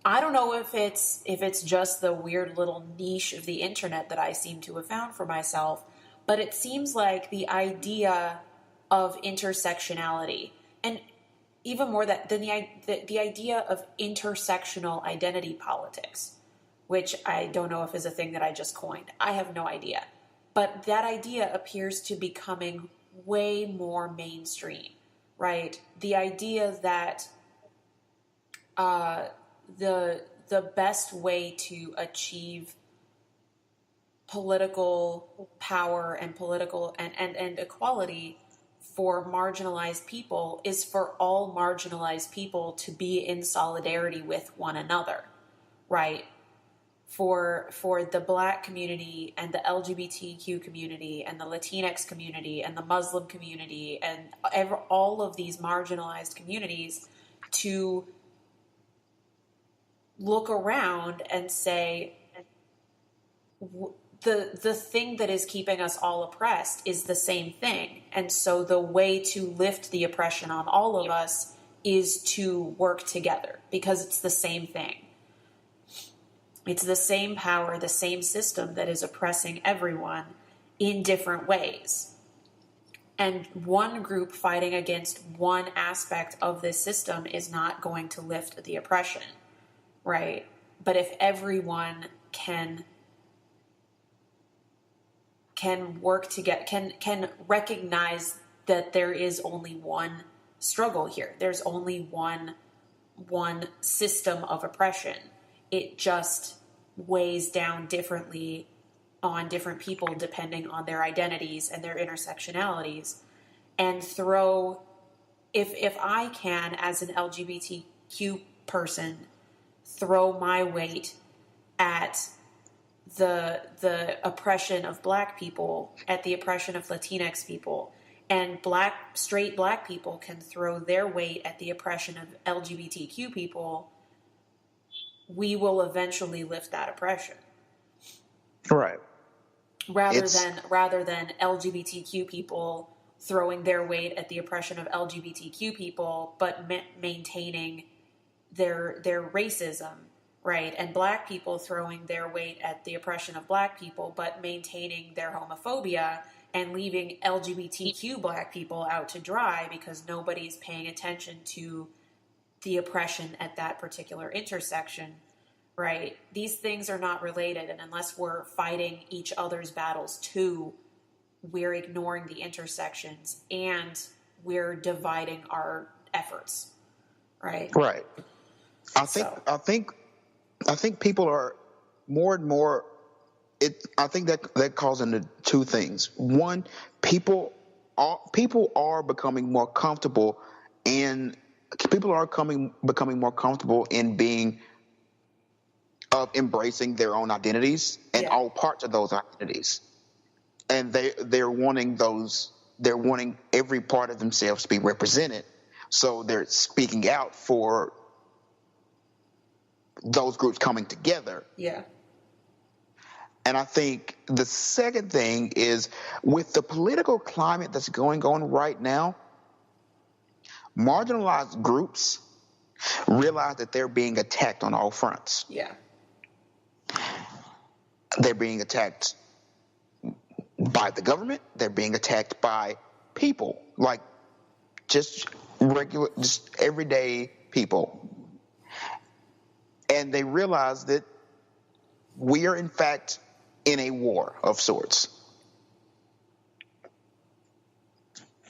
I don't know if it's just the weird little niche of the internet that I seem to have found for myself, but it seems like the idea of intersectionality, and even more than the idea of intersectional identity politics, which I don't know if is a thing that I just coined. I have no idea. But that idea appears to be becoming way more mainstream, right? The idea that the best way to achieve political power and political and equality for marginalized people is for all marginalized people to be in solidarity with one another, right? For the Black community and the LGBTQ community and the Latinx community and the Muslim community and all of these marginalized communities to look around and say, the thing that is keeping us all oppressed is the same thing. And so the way to lift the oppression on all of us is to work together, because it's the same thing. It's the same power, the same system that is oppressing everyone in different ways. And one group fighting against one aspect of this system is not going to lift the oppression, right? But if everyone can work together, can recognize that there is only one struggle here. There's only one system of oppression. It just weighs down differently on different people depending on their identities and their intersectionalities. And if I can, as an LGBTQ person, throw my weight at the oppression of Black people, at the oppression of Latinx people, and straight Black people can throw their weight at the oppression of LGBTQ people, we will eventually lift that oppression. Right. Rather than LGBTQ people throwing their weight at the oppression of LGBTQ people, but maintaining their racism, right? And Black people throwing their weight at the oppression of Black people, but maintaining their homophobia, and leaving LGBTQ Black people out to dry because nobody's paying attention to the oppression at that particular intersection, right? These things are not related, and unless we're fighting each other's battles too, we're ignoring the intersections and we're dividing our efforts, right? Right. I think people are more and more. I think that calls into two things. One, people are becoming more comfortable in. People are becoming more comfortable in embracing their own identities and all parts of those identities. and they're wanting every part of themselves to be represented. So they're speaking out for those groups coming together. Yeah. And I think the second thing is, with the political climate that's going on right now, marginalized groups realize that they're being attacked on all fronts. Yeah. They're being attacked by the government. They're being attacked by people, like just everyday people. And they realize that we are, in fact, in a war of sorts.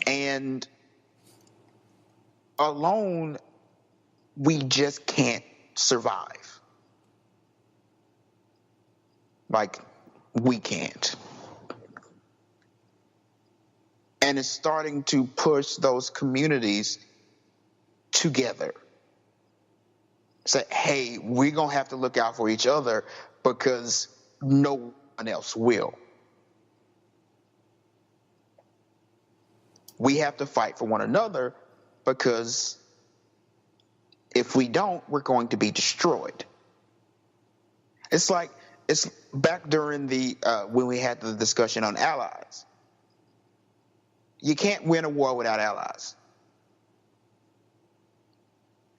And alone, we just can't survive. Like, we can't. And it's starting to push those communities together. Say, hey, we're going to have to look out for each other because no one else will. We have to fight for one another because if we don't, we're going to be destroyed. It's back during the when we had the discussion on allies. You can't win a war without allies.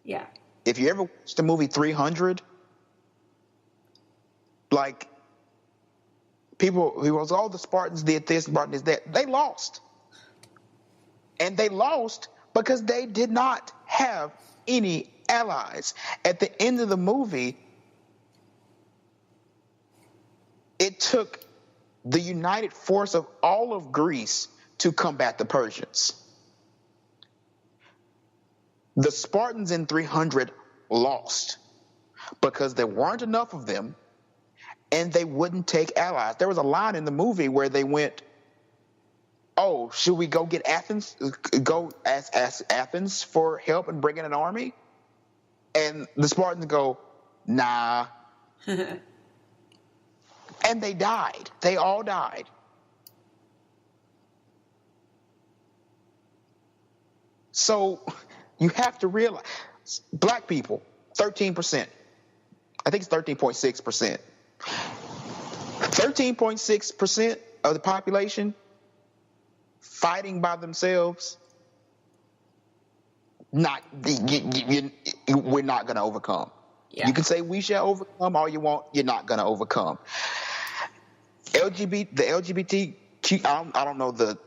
Yeah. If you ever watched the movie 300, like, people who was all the Spartans did this, Spartans did that, they lost. And they lost because they did not have any allies. At the end of the movie, it took the united force of all of Greece to combat the Persians. The Spartans in 300 lost because there weren't enough of them and they wouldn't take allies. There was a line in the movie where they went, oh, should we go get Athens, go ask Athens for help and bring in an army? And the Spartans go, nah. And they died. They all died. So you have to realize, black people, 13%. I think it's 13.6%. 13.6% of the population fighting by themselves, we're not going to overcome. Yeah. You can say we shall overcome all you want, you're not going to overcome. The LGBTQ, I don't know the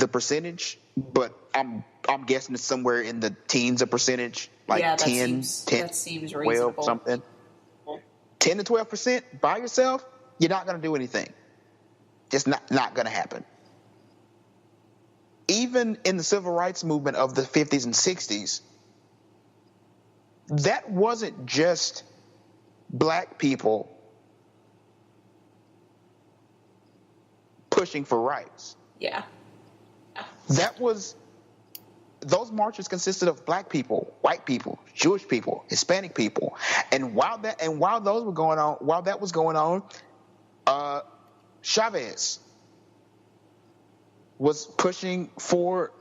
percentage, but I'm guessing it's somewhere in the teens of percentage, like 10, 12, reasonable. Something. 10 to 12% by yourself, you're not going to do anything. Just not going to happen. Even in the civil rights movement of the 50s and 60s, that wasn't just black people pushing for rights. Yeah. Those marches consisted of black people, white people, Jewish people, Hispanic people. And while that was going on, Chavez was pushing for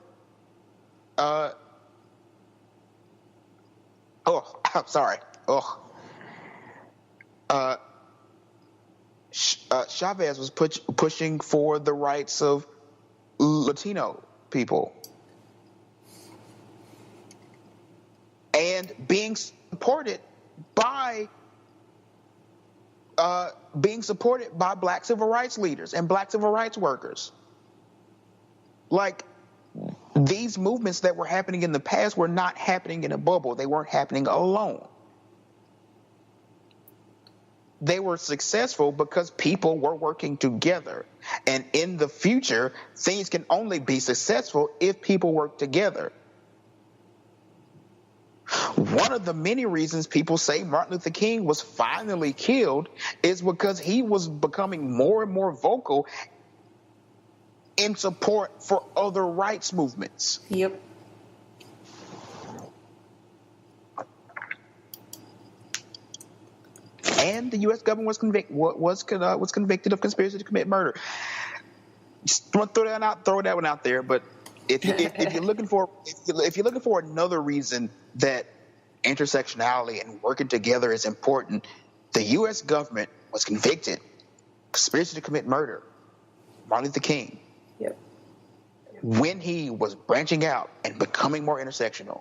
Chavez was pushing for the rights of Latino people. And being supported by black civil rights leaders and black civil rights workers. Like, these movements that were happening in the past were not happening in a bubble. They weren't happening alone. They were successful because people were working together. And in the future, things can only be successful if people work together. One of the many reasons people say Martin Luther King was finally killed is because he was becoming more and more vocal in support for other rights movements. Yep. And the U.S. government was convicted of conspiracy to commit murder. Just want to throw that one out there. But if you're looking for another reason that intersectionality and working together is important, the U.S. government was convicted conspiracy to commit murder, Martin Luther King. Yep. When he was branching out and becoming more intersectional,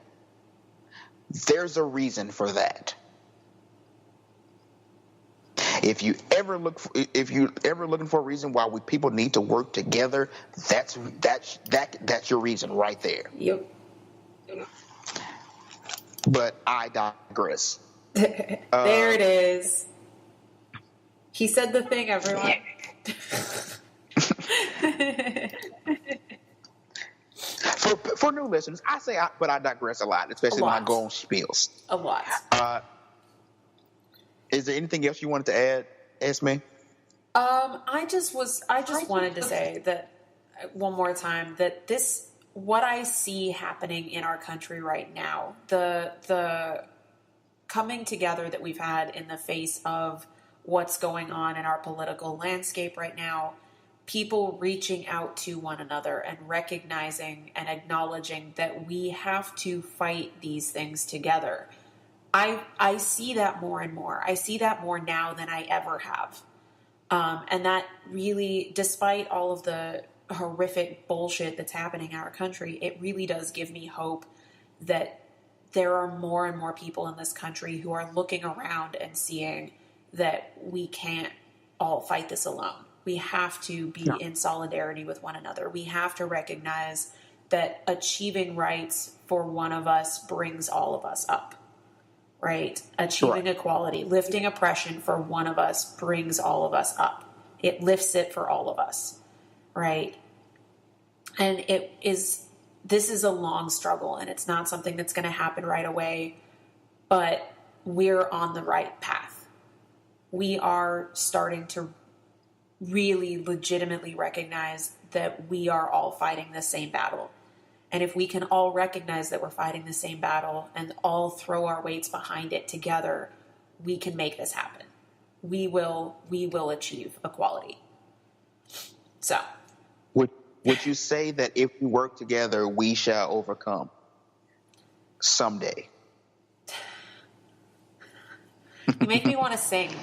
there's a reason for that. If you ever looking for a reason why people need to work together, that's your reason right there. Yep. But I digress. There it is. He said the thing, everyone. For new listeners, but I digress a lot, especially when I go on spiels. A lot. Is there anything else you wanted to add, Esme? I just wanted to say that one more time that what I see happening in our country right now, the coming together that we've had in the face of what's going on in our political landscape right now, people reaching out to one another and recognizing and acknowledging that we have to fight these things together. I see that more and more. I see that more now than I ever have. And that really, despite all of the horrific bullshit that's happening in our country, it really does give me hope that there are more and more people in this country who are looking around and seeing that we can't all fight this alone. We have to be in solidarity with one another. We have to recognize that achieving rights for one of us brings all of us up. Right? Achieving equality, lifting oppression for one of us brings all of us up. It lifts it for all of us. Right? And this is a long struggle, and it's not something that's going to happen right away, but we're on the right path. We are starting to really legitimately recognize that we are all fighting the same battle. And if we can all recognize that we're fighting the same battle and all throw our weights behind it together, we can make this happen. We will achieve equality. So, would you say that if we work together, we shall overcome someday? You make me want to sing.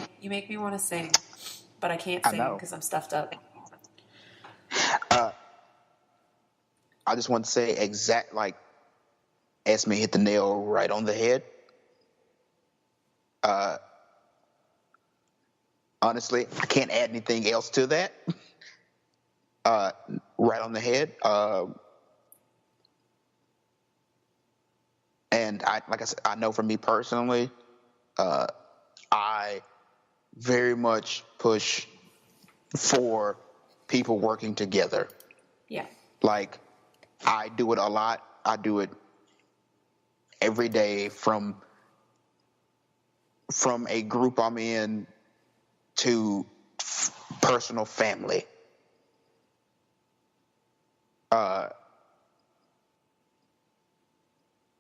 But I can't sing because I'm stuffed up. I just want to say Esme hit the nail right on the head. Honestly, I can't add anything else to that. Right on the head. And like I said, I know for me personally, I very much push for people working together. Yeah. Like, I do it a lot. I do it every day from a group I'm in to personal family.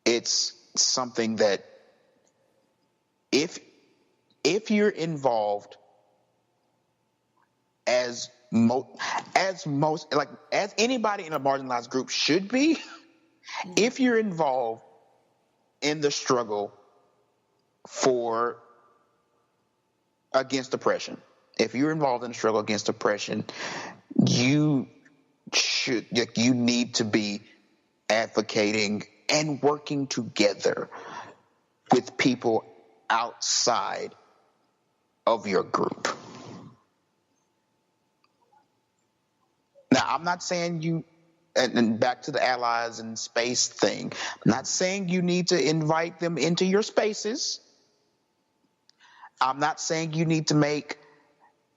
It's something that if you're involved as anybody in a marginalized group should be, if you're involved in the struggle against oppression, you need to be advocating and working together with people outside of your group. Now, I'm not saying you, and back to the allies and space thing, I'm not saying you need to invite them into your spaces. I'm not saying you need to make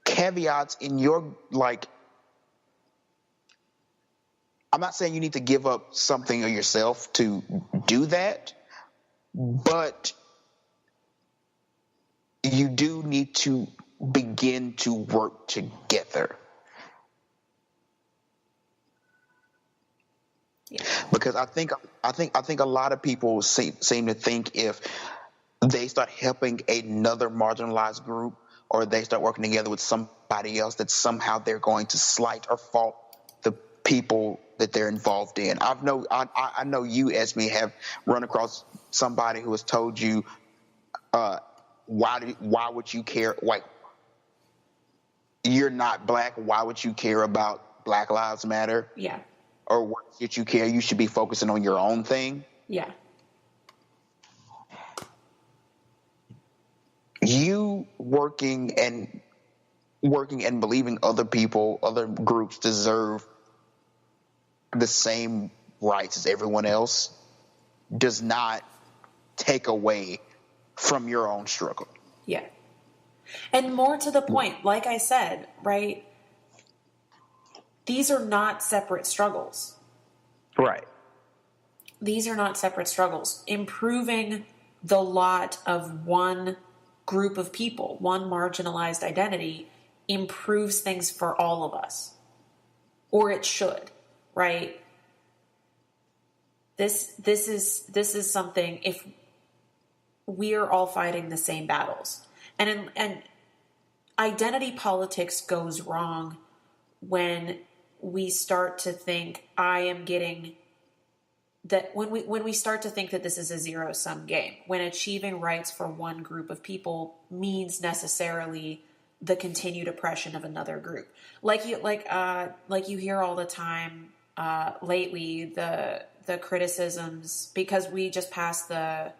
caveats in your, I'm not saying you need to give up something of yourself to do that, but you do need to begin to work together. Yeah. Because I think a lot of people seem to think if they start helping another marginalized group or they start working together with somebody else, that somehow they're going to slight or fault people that they're involved in. I know you, Esme, have run across somebody who has told you, why would you care? Like, you're not black. Why would you care about Black Lives Matter? Yeah. Or what should you care? You should be focusing on your own thing. Yeah. You working and believing other people, other groups deserve the same rights as everyone else does not take away from your own struggle. Yeah. And more to the point, like I said, right? These are not separate struggles. Right. These are not separate struggles. Improving the lot of one group of people, one marginalized identity, improves things for all of us. Or it should, right? This is something, if we are all fighting the same battles. And identity politics goes wrong when we start to think when we start to think that this is a zero-sum game, when achieving rights for one group of people means necessarily the continued oppression of another group. Like you hear all the time lately, the criticisms, because we just passed the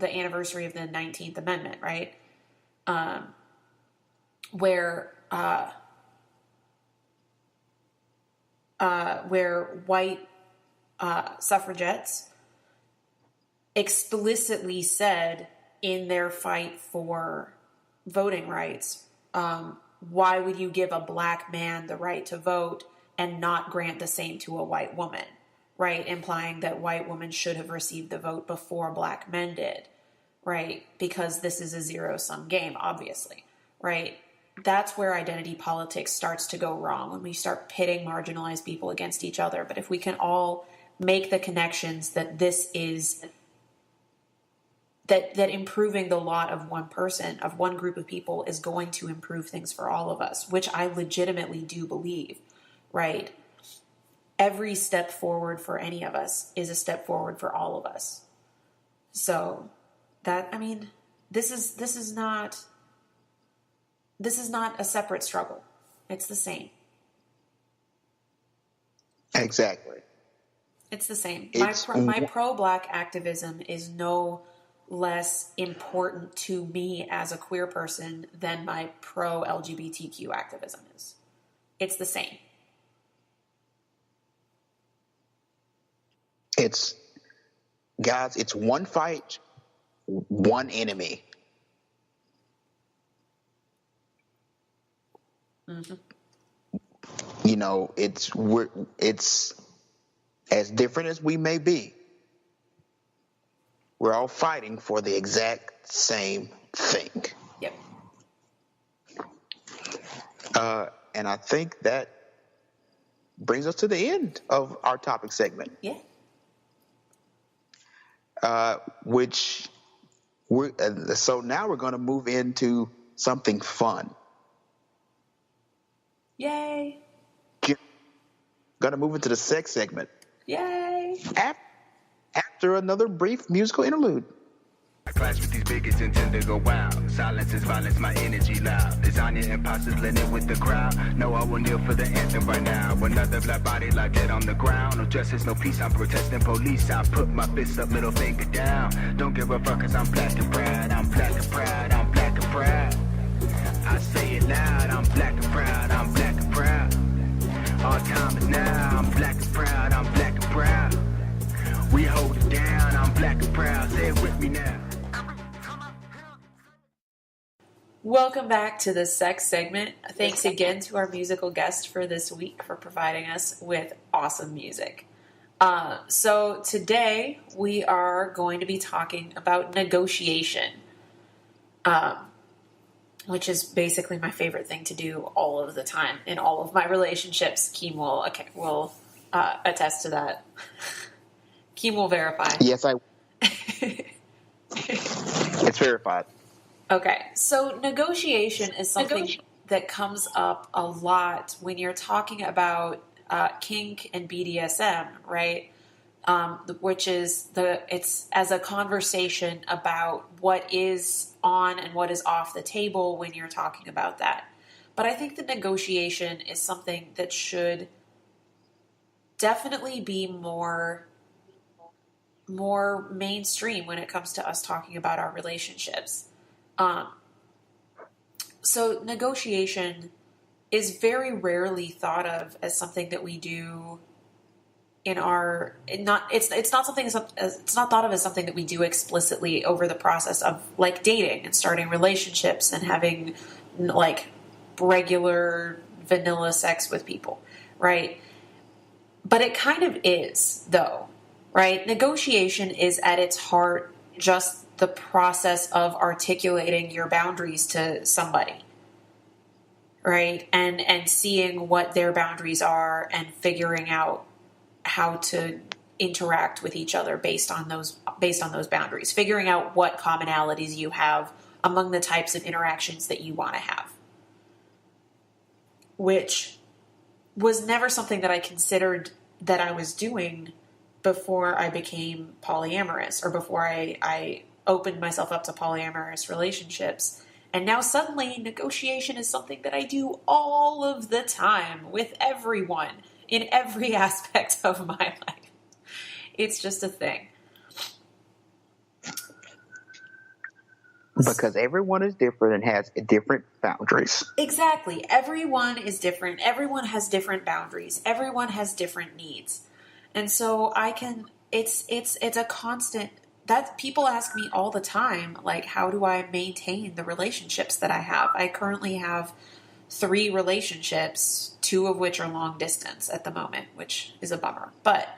anniversary of the 19th Amendment, right? Where white suffragettes explicitly said in their fight for voting rights, why would you give a black man the right to vote and not grant the same to a white woman, right? Implying that white women should have received the vote before black men did, right? Because this is a zero-sum game, obviously, right? That's where identity politics starts to go wrong, when we start pitting marginalized people against each other. But if we can all make the connections that this is, that improving the lot of one person, of one group of people, is going to improve things for all of us, which I legitimately do believe, right? Every step forward for any of us is a step forward for all of us. So that, I mean, this is not a separate struggle. It's the same. Exactly. It's the same. It's My pro-black activism is no less important to me as a queer person than my pro-LGBTQ activism is. It's the same. It's one fight, one enemy. Mm-hmm. You know, it's as different as we may be, we're all fighting for the exact same thing. Yep. And I think that brings us to the end of our topic segment. Yeah. So now we're going to move into something fun. Yay. Going to move into the sex segment. Yay. After another brief musical interlude. I clash with these bigots and tend to go wild. Silence is violence, my energy loud. Designing imposters, blending with the crowd. No, I will kneel for the anthem right now. Another black body like dead on the ground. No justice, no peace, I'm protesting police. I put my fist up, middle finger down. Don't give a fuck cause I'm black and proud. I'm black and proud, I'm black and proud. I say it loud, I'm black and proud, I'm black and proud. Our time is now, I'm black and proud, I'm black and proud. We hold it down, I'm black and proud. Say it with me now. Welcome back to the sex segment. Thanks again to our musical guest for this week for providing us with awesome music. So today we are going to be talking about negotiation, which is basically my favorite thing to do all of the time in all of my relationships. Keem will attest to that. Keem will verify. Yes, it's verified. Okay, so negotiation is something that comes up a lot when you're talking about kink and BDSM, right? Which is it's as a conversation about what is on and what is off the table when you're talking about that. But I think the negotiation is something that should definitely be more mainstream when it comes to us talking about our relationships. So negotiation is very rarely thought of as something that we do it's not thought of as something that we do explicitly over the process of like dating and starting relationships and having like regular vanilla sex with people, right? But it kind of is, though, right? Negotiation is at its heart just the process of articulating your boundaries to somebody, right? And seeing what their boundaries are and figuring out how to interact with each other based on those boundaries, figuring out what commonalities you have among the types of interactions that you want to have, which was never something that I considered that I was doing before I became polyamorous or before I opened myself up to polyamorous relationships. And now suddenly negotiation is something that I do all of the time with everyone in every aspect of my life. It's just a thing. Because everyone is different and has different boundaries. Exactly. Everyone is different. Everyone has different boundaries. Everyone has different needs. And so it's a constant that people ask me all the time, like, how do I maintain the relationships that I have? I currently have 3 relationships, 2 of which are long distance at the moment, which is a bummer. But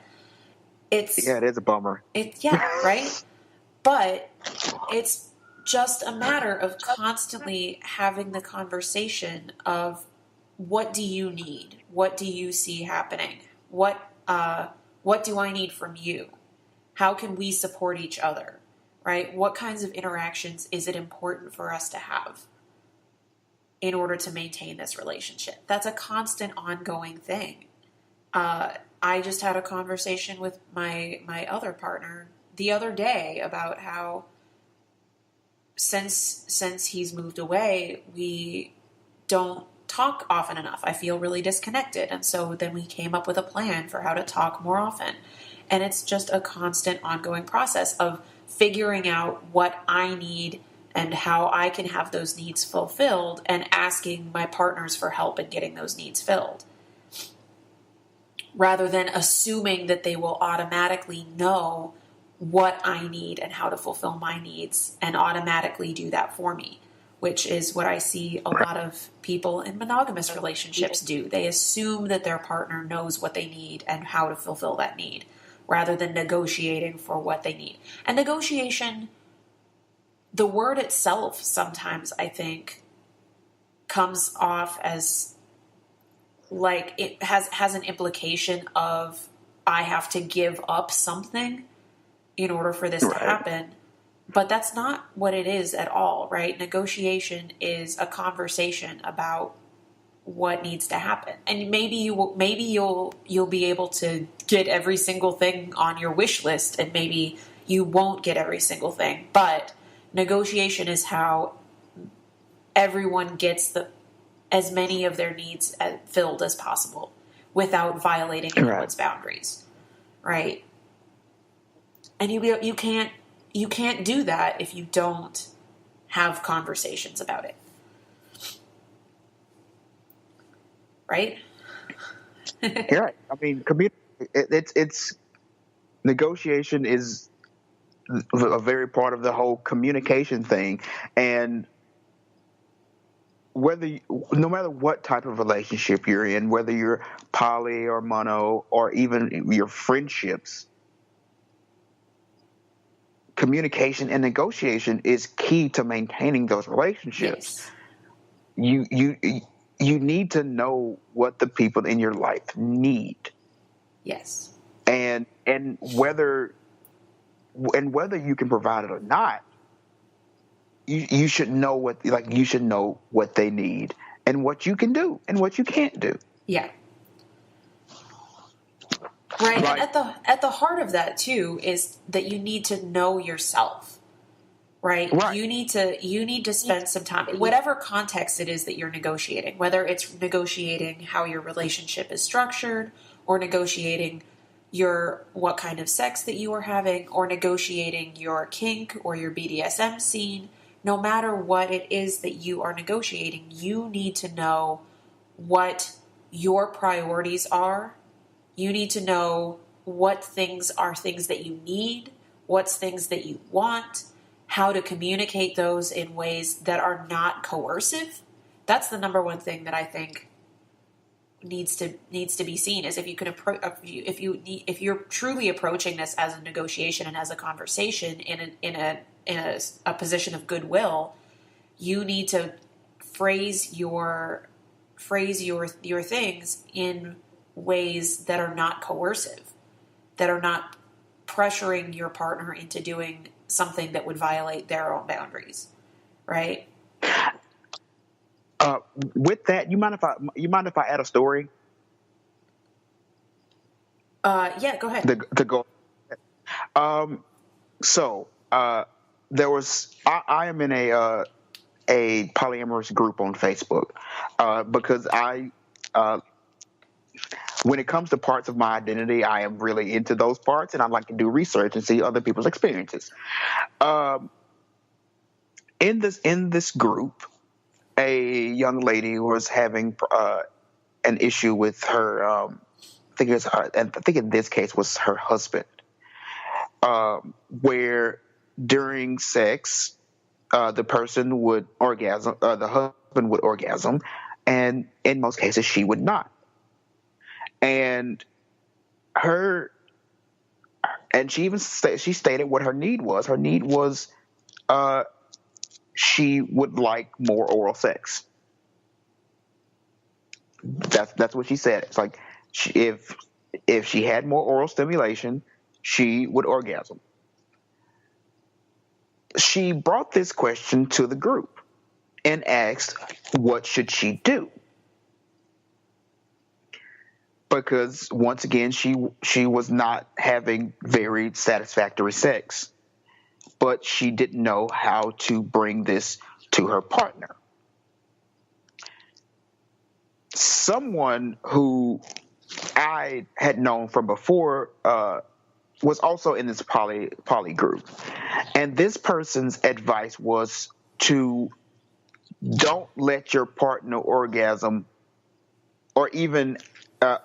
it is a bummer. Right? But it's just a matter of constantly having the conversation of what do you need? What do you see happening? What do I need from you? How can we support each other? Right? What kinds of interactions is it important for us to have in order to maintain this relationship? That's a constant ongoing thing. I just had a conversation with my other partner the other day about how since he's moved away, we don't talk often enough. I feel really disconnected. And so then we came up with a plan for how to talk more often. And it's just a constant ongoing process of figuring out what I need and how I can have those needs fulfilled and asking my partners for help in getting those needs filled. Rather than assuming that they will automatically know what I need and how to fulfill my needs and automatically do that for me, which is what I see a lot of people in monogamous relationships do. They assume that their partner knows what they need and how to fulfill that need, rather than negotiating for what they need. And negotiation, the word itself sometimes, I think, comes off as like it has an implication of I have to give up something in order for this to happen. But that's not what it is at all, right? Negotiation is a conversation about what needs to happen. And maybe you'll be able to get every single thing on your wish list, and maybe you won't get every single thing. But negotiation is how everyone gets as many of their needs filled as possible without violating anyone's boundaries, right? And you can't do that if you don't have conversations about it. Right? You're right. I mean, it's negotiation is a very part of the whole communication thing, and no matter what type of relationship you're in, whether you're poly or mono or even your friendships, communication and negotiation is key to maintaining those relationships. Yes. You need to know what the people in your life need. Yes. And whether you can provide it or not, you should know what they need and what you can do and what you can't do. Yeah. Right. Like, And at the heart of that too is that you need to know yourself. Right? Right. You need to spend some time, whatever context it is that you're negotiating, whether it's negotiating how your relationship is structured, or negotiating what kind of sex that you are having, or negotiating your kink or your BDSM scene. No matter what it is that you are negotiating, you need to know what your priorities are. You need to know what things are things that you need, what's things that you want, how to communicate those in ways that are not coercive. That's the number one thing that I think needs to be seen, is if you can if you're truly approaching this as a negotiation and as a conversation in a position of goodwill, you need to phrase your things in ways that are not coercive, that are not pressuring your partner into doing something that would violate their own boundaries, right? With that, you mind if I add a story? Yeah, go ahead. To go. So there was I am in a polyamorous group on Facebook because when it comes to parts of my identity, I am really into those parts, and I like to do research and see other people's experiences. In this group, a young lady was having an issue with her. I think it was her, and I think in this case was her husband, where during sex, the person would orgasm, the husband would orgasm, and in most cases she would not. And she even stated what her need was. Her need was she would like more oral sex. That's what she said. It's like if she had more oral stimulation, she would orgasm. She brought this question to the group and asked, what should she do? Because once again, she was not having very satisfactory sex, but she didn't know how to bring this to her partner. Someone who I had known from before was also in this poly group, and this person's advice was to don't let your partner orgasm, or even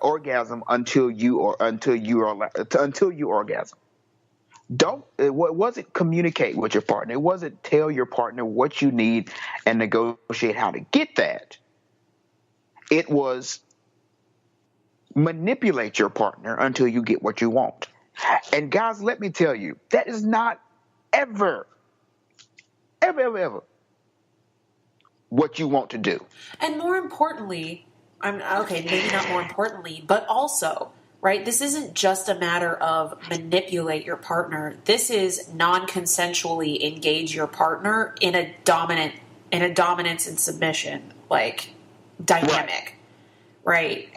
orgasm until you orgasm. It wasn't communicate with your partner. It wasn't tell your partner what you need and negotiate how to get that. It was manipulate your partner until you get what you want. And guys, let me tell you, that is not ever what you want to do. And more importantly, maybe not more importantly, but also, right, this isn't just a matter of manipulate your partner. This is non-consensually engage your partner in a dominance and submission like dynamic, right?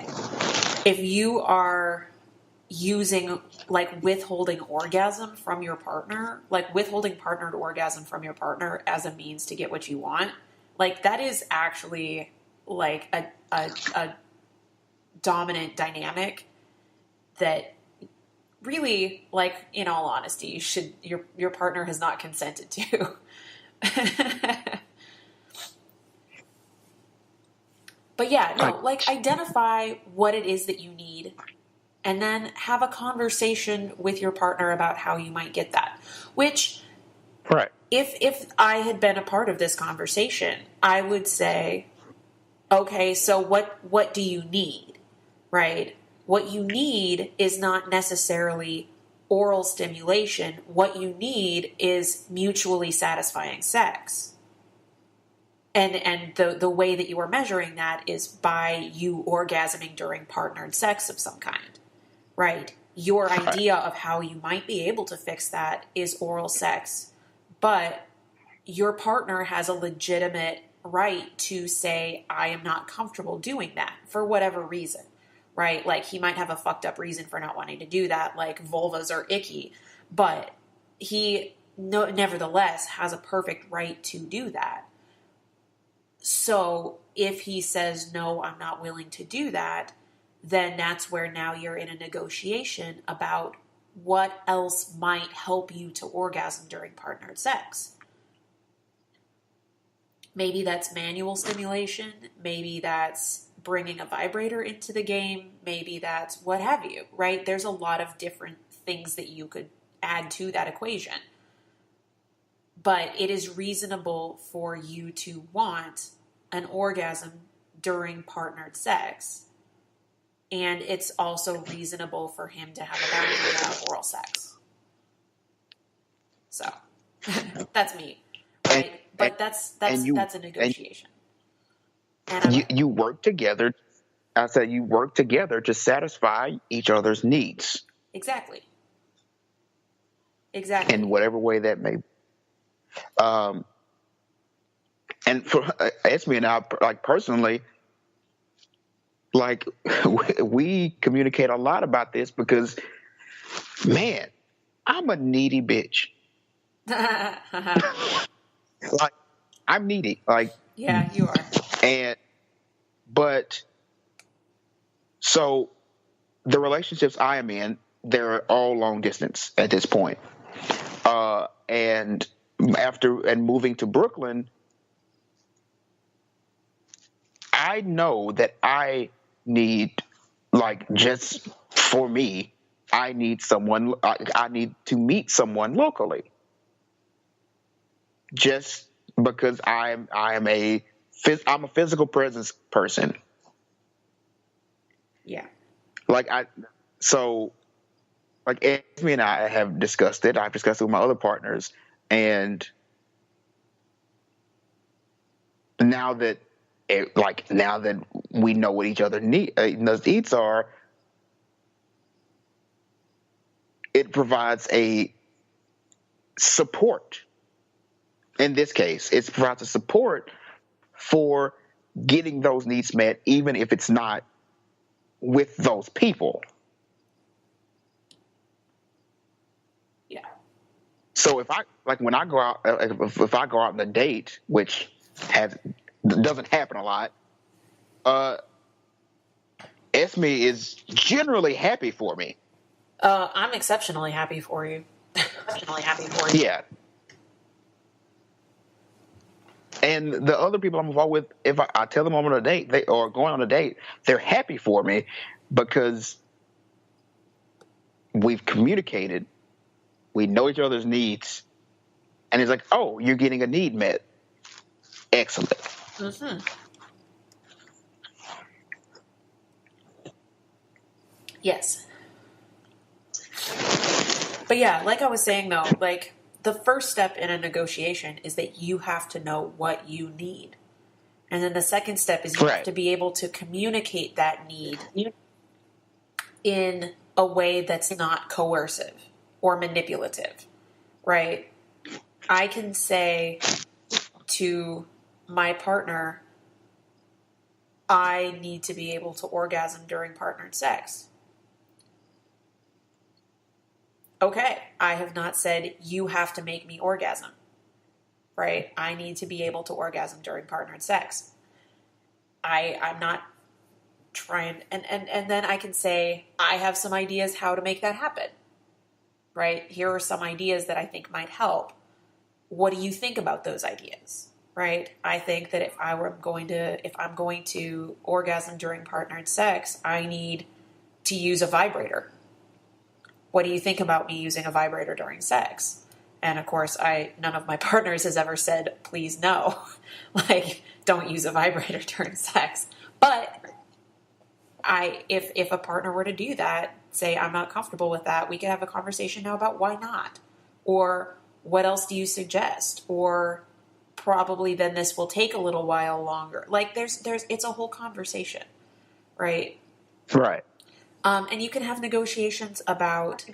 If you are using like withholding orgasm from your partner, like withholding partnered orgasm from your partner as a means to get what you want, like that is actually like a dominant dynamic that really, like, in all honesty, your partner has not consented to. But yeah, no, like identify what it is that you need, and then have a conversation with your partner about how you might get that. Which, right. If I had been a part of this conversation, I would say, okay, so what do you need, right? What you need is not necessarily oral stimulation. What you need is mutually satisfying sex. And the way that you are measuring that is by you orgasming during partnered sex of some kind, right? Your idea of how you might be able to fix that is oral sex, but your partner has a legitimate right to say, I am not comfortable doing that for whatever reason, right? Like, he might have a fucked up reason for not wanting to do that, like vulvas are icky, but he nevertheless has a perfect right to do that. So if he says, no, I'm not willing to do that, then that's where now you're in a negotiation about what else might help you to orgasm during partnered sex. Maybe that's manual stimulation. Maybe that's bringing a vibrator into the game. Maybe that's what have you, right? There's a lot of different things that you could add to that equation. But it is reasonable for you to want an orgasm during partnered sex. And it's also reasonable for him to have a boundary on oral sex. So, that's me, right? But that's a negotiation. And you work together. I said you work together to satisfy each other's needs. Exactly. In whatever way that may be. And for Esme and I, like personally, like we communicate a lot about this because, man, I'm a needy bitch. Like, I'm needy. Like, yeah, you are. But so the relationships I am in, they're all long distance at this point. And moving to Brooklyn, I know that I need, like, just for me, I need someone. I need to meet someone locally. Just because I'm a physical presence person. Yeah. Like Esme and I have discussed it. I've discussed it with my other partners, and now that we know what each other's needs are, it provides a support. In this case, it provides a support for getting those needs met, even if it's not with those people. Yeah. So if when I go out, if I go out on a date, which doesn't happen a lot, Esme is generally happy for me. I'm exceptionally happy for you. Yeah. And the other people I'm involved with, if I tell them I'm on a date, going on a date, they're happy for me because we've communicated, we know each other's needs, and it's like, oh, you're getting a need met. Excellent. Mm-hmm. Yes. But yeah, like I was saying though, like, the first step in a negotiation is that you have to know what you need. And then the second step is you have to be able to communicate that need in a way that's not coercive or manipulative, right? I can say to my partner, I need to be able to orgasm during partnered sex. Okay, I have not said you have to make me orgasm, right? I need to be able to orgasm during partnered sex. I'm not trying, and then I can say, I have some ideas how to make that happen, right? Here are some ideas that I think might help. What do you think about those ideas, right? I think that if I'm going to orgasm during partnered sex, I need to use a vibrator. What do you think about me using a vibrator during sex? And of course, none of my partners has ever said, please no, like, don't use a vibrator during sex. But if a partner were to do that, say, I'm not comfortable with that, we could have a conversation now about why not, or what else do you suggest, or probably then this will take a little while longer. Like, it's a whole conversation, right? Right. And you can have negotiations about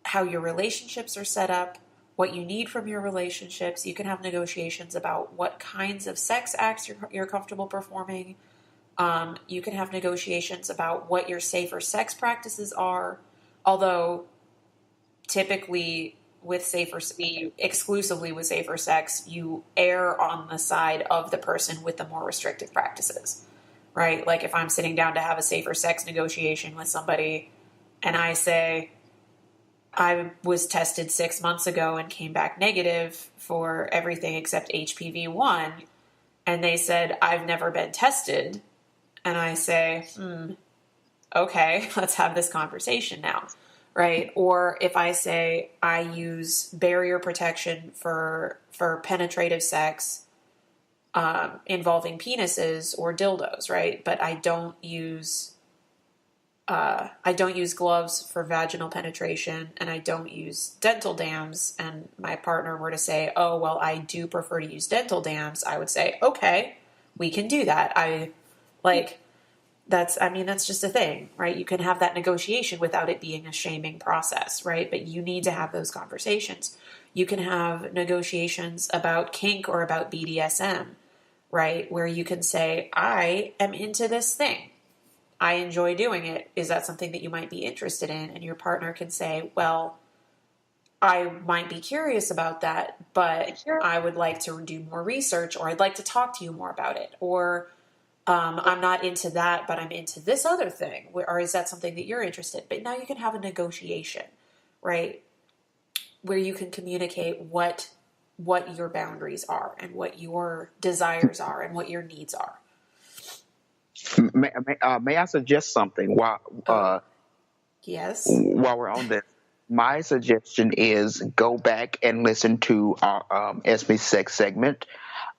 how your relationships are set up, what you need from your relationships. You can have negotiations about what kinds of sex acts you're comfortable performing. You can have negotiations about what your safer sex practices are, although typically exclusively with safer sex, you err on the side of the person with the more restrictive practices, right? Like if I'm sitting down to have a safer sex negotiation with somebody and I say, I was tested 6 months ago and came back negative for everything except HPV-1, and they said, I've never been tested, and I say, okay, let's have this conversation now. Right? Or if I say I use barrier protection for penetrative sex involving penises or dildos, right? But I don't use gloves for vaginal penetration, and I don't use dental dams, and my partner were to say, oh, well, I do prefer to use dental dams, I would say, okay, we can do that. That's just a thing, right? You can have that negotiation without it being a shaming process, right? But you need to have those conversations. You can have negotiations about kink or about BDSM, right? Where you can say, I am into this thing. I enjoy doing it. Is that something that you might be interested in? And your partner can say, well, I might be curious about that, but I would like to do more research, or I'd like to talk to you more about it. Or I'm not into that, but I'm into this other thing. Or is that something that you're interested in? But now you can have a negotiation, right? Where you can communicate what your boundaries are and what your desires are and what your needs are. May I suggest something Yes. while we're on this? My suggestion is go back and listen to our Esme Sex segment.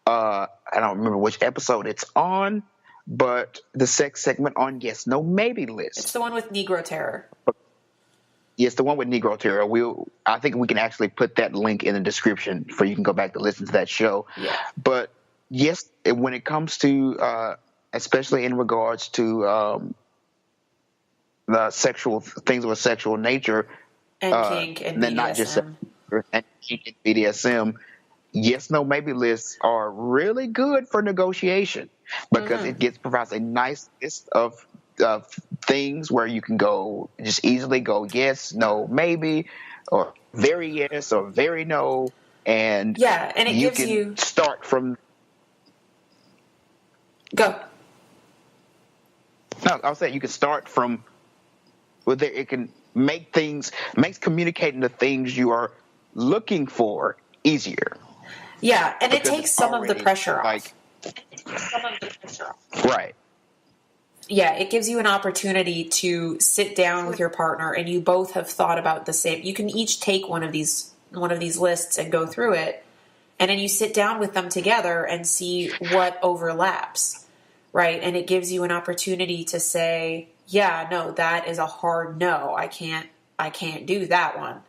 I don't remember which episode it's on, but the sex segment on Yes, No, Maybe list. It's the one with Negro Terror. Yes, the one with Negro Terror. I think we can actually put that link in the description for you can go back to listen to that show. Yeah. But yes, when it comes to especially in regards to the sexual things of a sexual nature, and kink and BDSM. Not just and kink and BDSM. Yes, no, maybe lists are really good for negotiation because it provides a nice list of things where you can just easily go yes, no, maybe, or very yes or very no, and and it gives you start from. Go. No, I was saying you can start from. It can makes communicating the things you are looking for easier. Yeah, and it takes some of the pressure off. Right. Yeah, it gives you an opportunity to sit down with your partner and you both have thought about the same. You can each take one of these lists and go through it, and then you sit down with them together and see what overlaps, right? And it gives you an opportunity to say, yeah, no, that is a hard no. I can't do that one.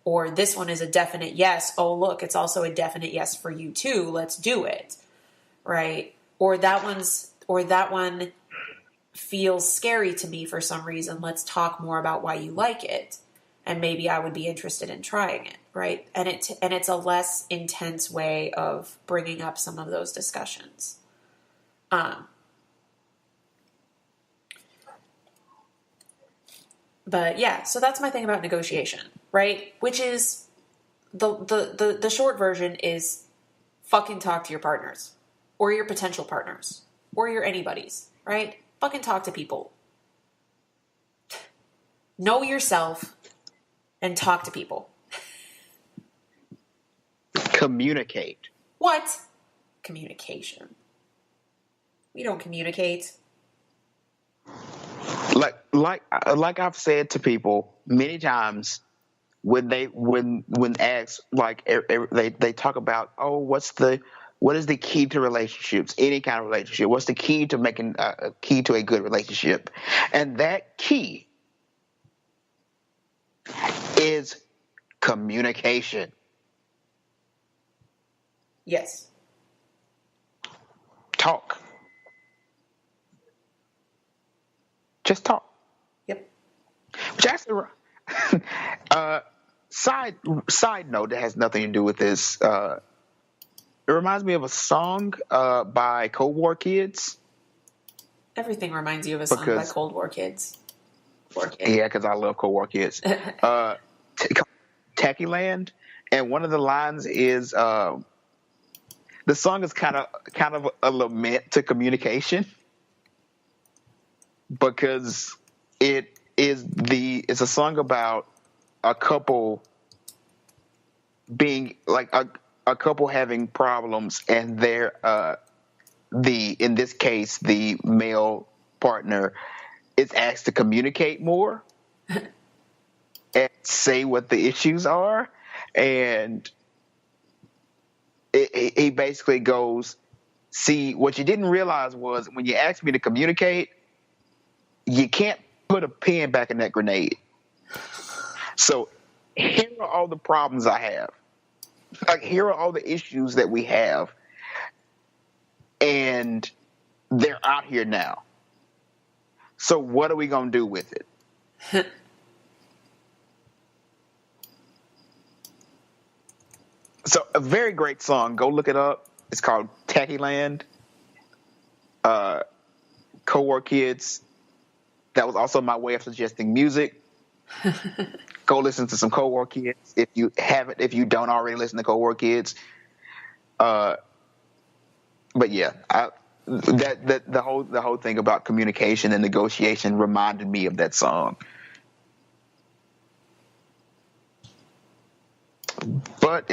Or this one is a definite yes. Oh, look, it's also a definite yes for you too. Let's do it. Right? Or that one feels scary to me for some reason. Let's talk more about why you like it. And maybe I would be interested in trying it. Right? And it's a less intense way of bringing up some of those discussions. But yeah, so that's my thing about negotiation, right? Which is the short version is fucking talk to your partners or your potential partners or your anybody's, right? Fucking talk to people. Know yourself and talk to people. Communicate. What? Communication. We don't communicate. Like I've said to people many times when asked, like they talk about, oh, what is the key to relationships, any kind of relationship? What's the key to making a key to a good relationship? And that key is communication. Yes. Talk. Just talk. Yep. Which actually, side note that has nothing to do with this. It reminds me of a song by Cold War Kids. Everything reminds you of a song by Cold War Kids. Yeah, because I love Cold War Kids. Tacky Land, and one of the lines is the song is kind of a lament to communication, because it's a song about a couple being like a couple having problems, and they're in this case the male partner is asked to communicate more and say what the issues are, and he basically goes, see, what you didn't realize was when you asked me to communicate, you can't put a pin back in that grenade. So here are all the problems I have. Like, here are all the issues that we have, and they're out here now. So what are we going to do with it? So a very great song. Go look it up. It's called Tacky Land. Co-war Kids. That was also my way of suggesting music. Go listen to some Co-war Kids if you haven't. If you don't already listen to Co-war Kids. But yeah, the whole thing about communication and negotiation reminded me of that song. But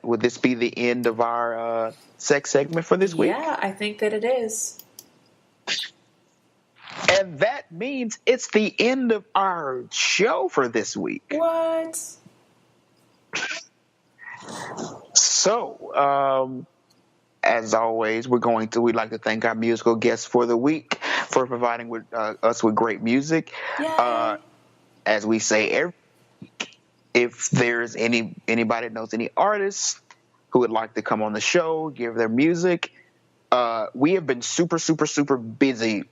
would this be the end of our sex segment for this week? Yeah, I think that it is. And that means it's the end of our show for this week. What? So, as always, we'd like to thank our musical guests for the week for providing us with great music. Yay. As we say every week, if there's anybody that knows any artists who would like to come on the show, give their music, we have been super, super, super busy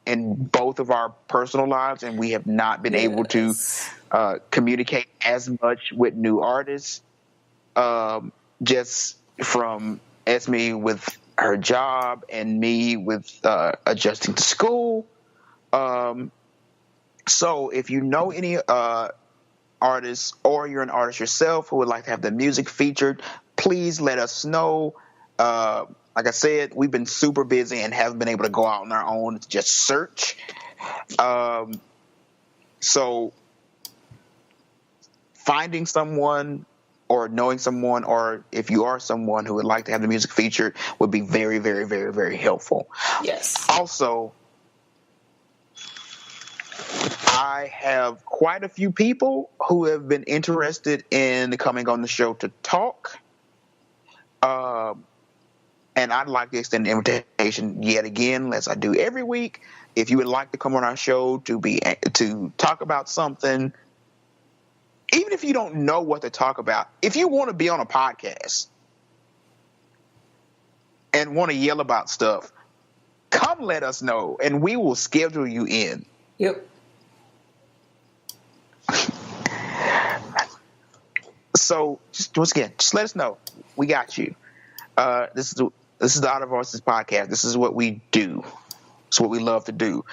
in both of our personal lives, and we have not been able to communicate as much with new artists. Just from Esme with her job and me with adjusting to school. So if you know any artists, or you're an artist yourself who would like to have the music featured, please let us know. Like I said, we've been super busy and haven't been able to go out on our own to just search. So finding someone or knowing someone, or if you are someone who would like to have the music featured, would be very, very, very, very helpful. Yes. Also, I have quite a few people who have been interested in coming on the show to talk. And I'd like to extend an invitation yet again, as I do every week. If you would like to come on our show to talk about something, even if you don't know what to talk about, if you want to be on a podcast and want to yell about stuff, come let us know, and we will schedule you in. Yep. So, once again, just let us know. We got you. This is the Out of Voices podcast. This is what we do. It's what we love to do.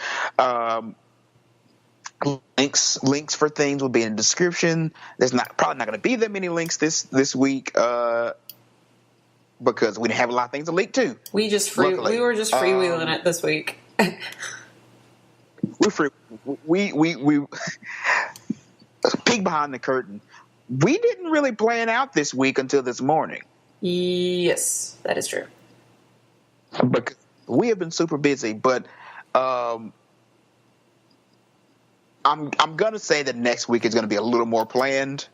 Links for things will be in the description. There's probably not going to be that many links this week because we didn't have a lot of things to link to. We were just freewheeling it this week. We're free. We peek behind the curtain. We didn't really plan out this week until this morning. Yes, that is true. Because we have been super busy, but I'm gonna say that next week is gonna be a little more planned.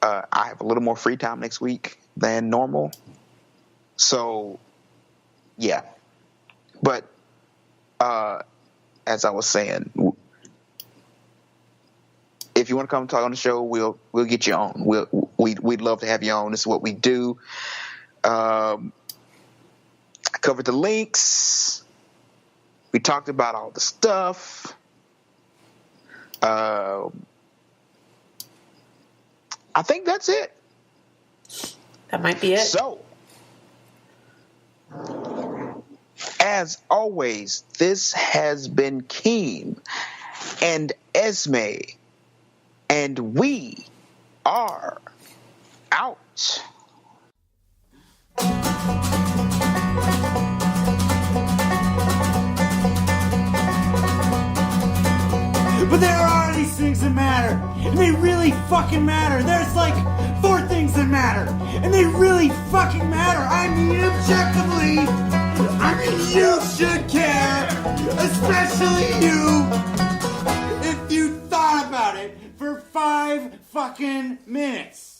I have a little more free time next week than normal, so yeah. But as I was saying, if you want to come talk on the show, we'll get you on. We'd love to have you on. This is what we do. I covered the links. We talked about all the stuff. I think that's it. That might be it. So, As always, this has been Keem and Esme, and we are out. But there are these things that matter, and they really fucking matter. There's like 4 things that matter, and they really fucking matter. I mean, objectively, I mean, you should care, especially you, if you thought about it for 5 fucking minutes.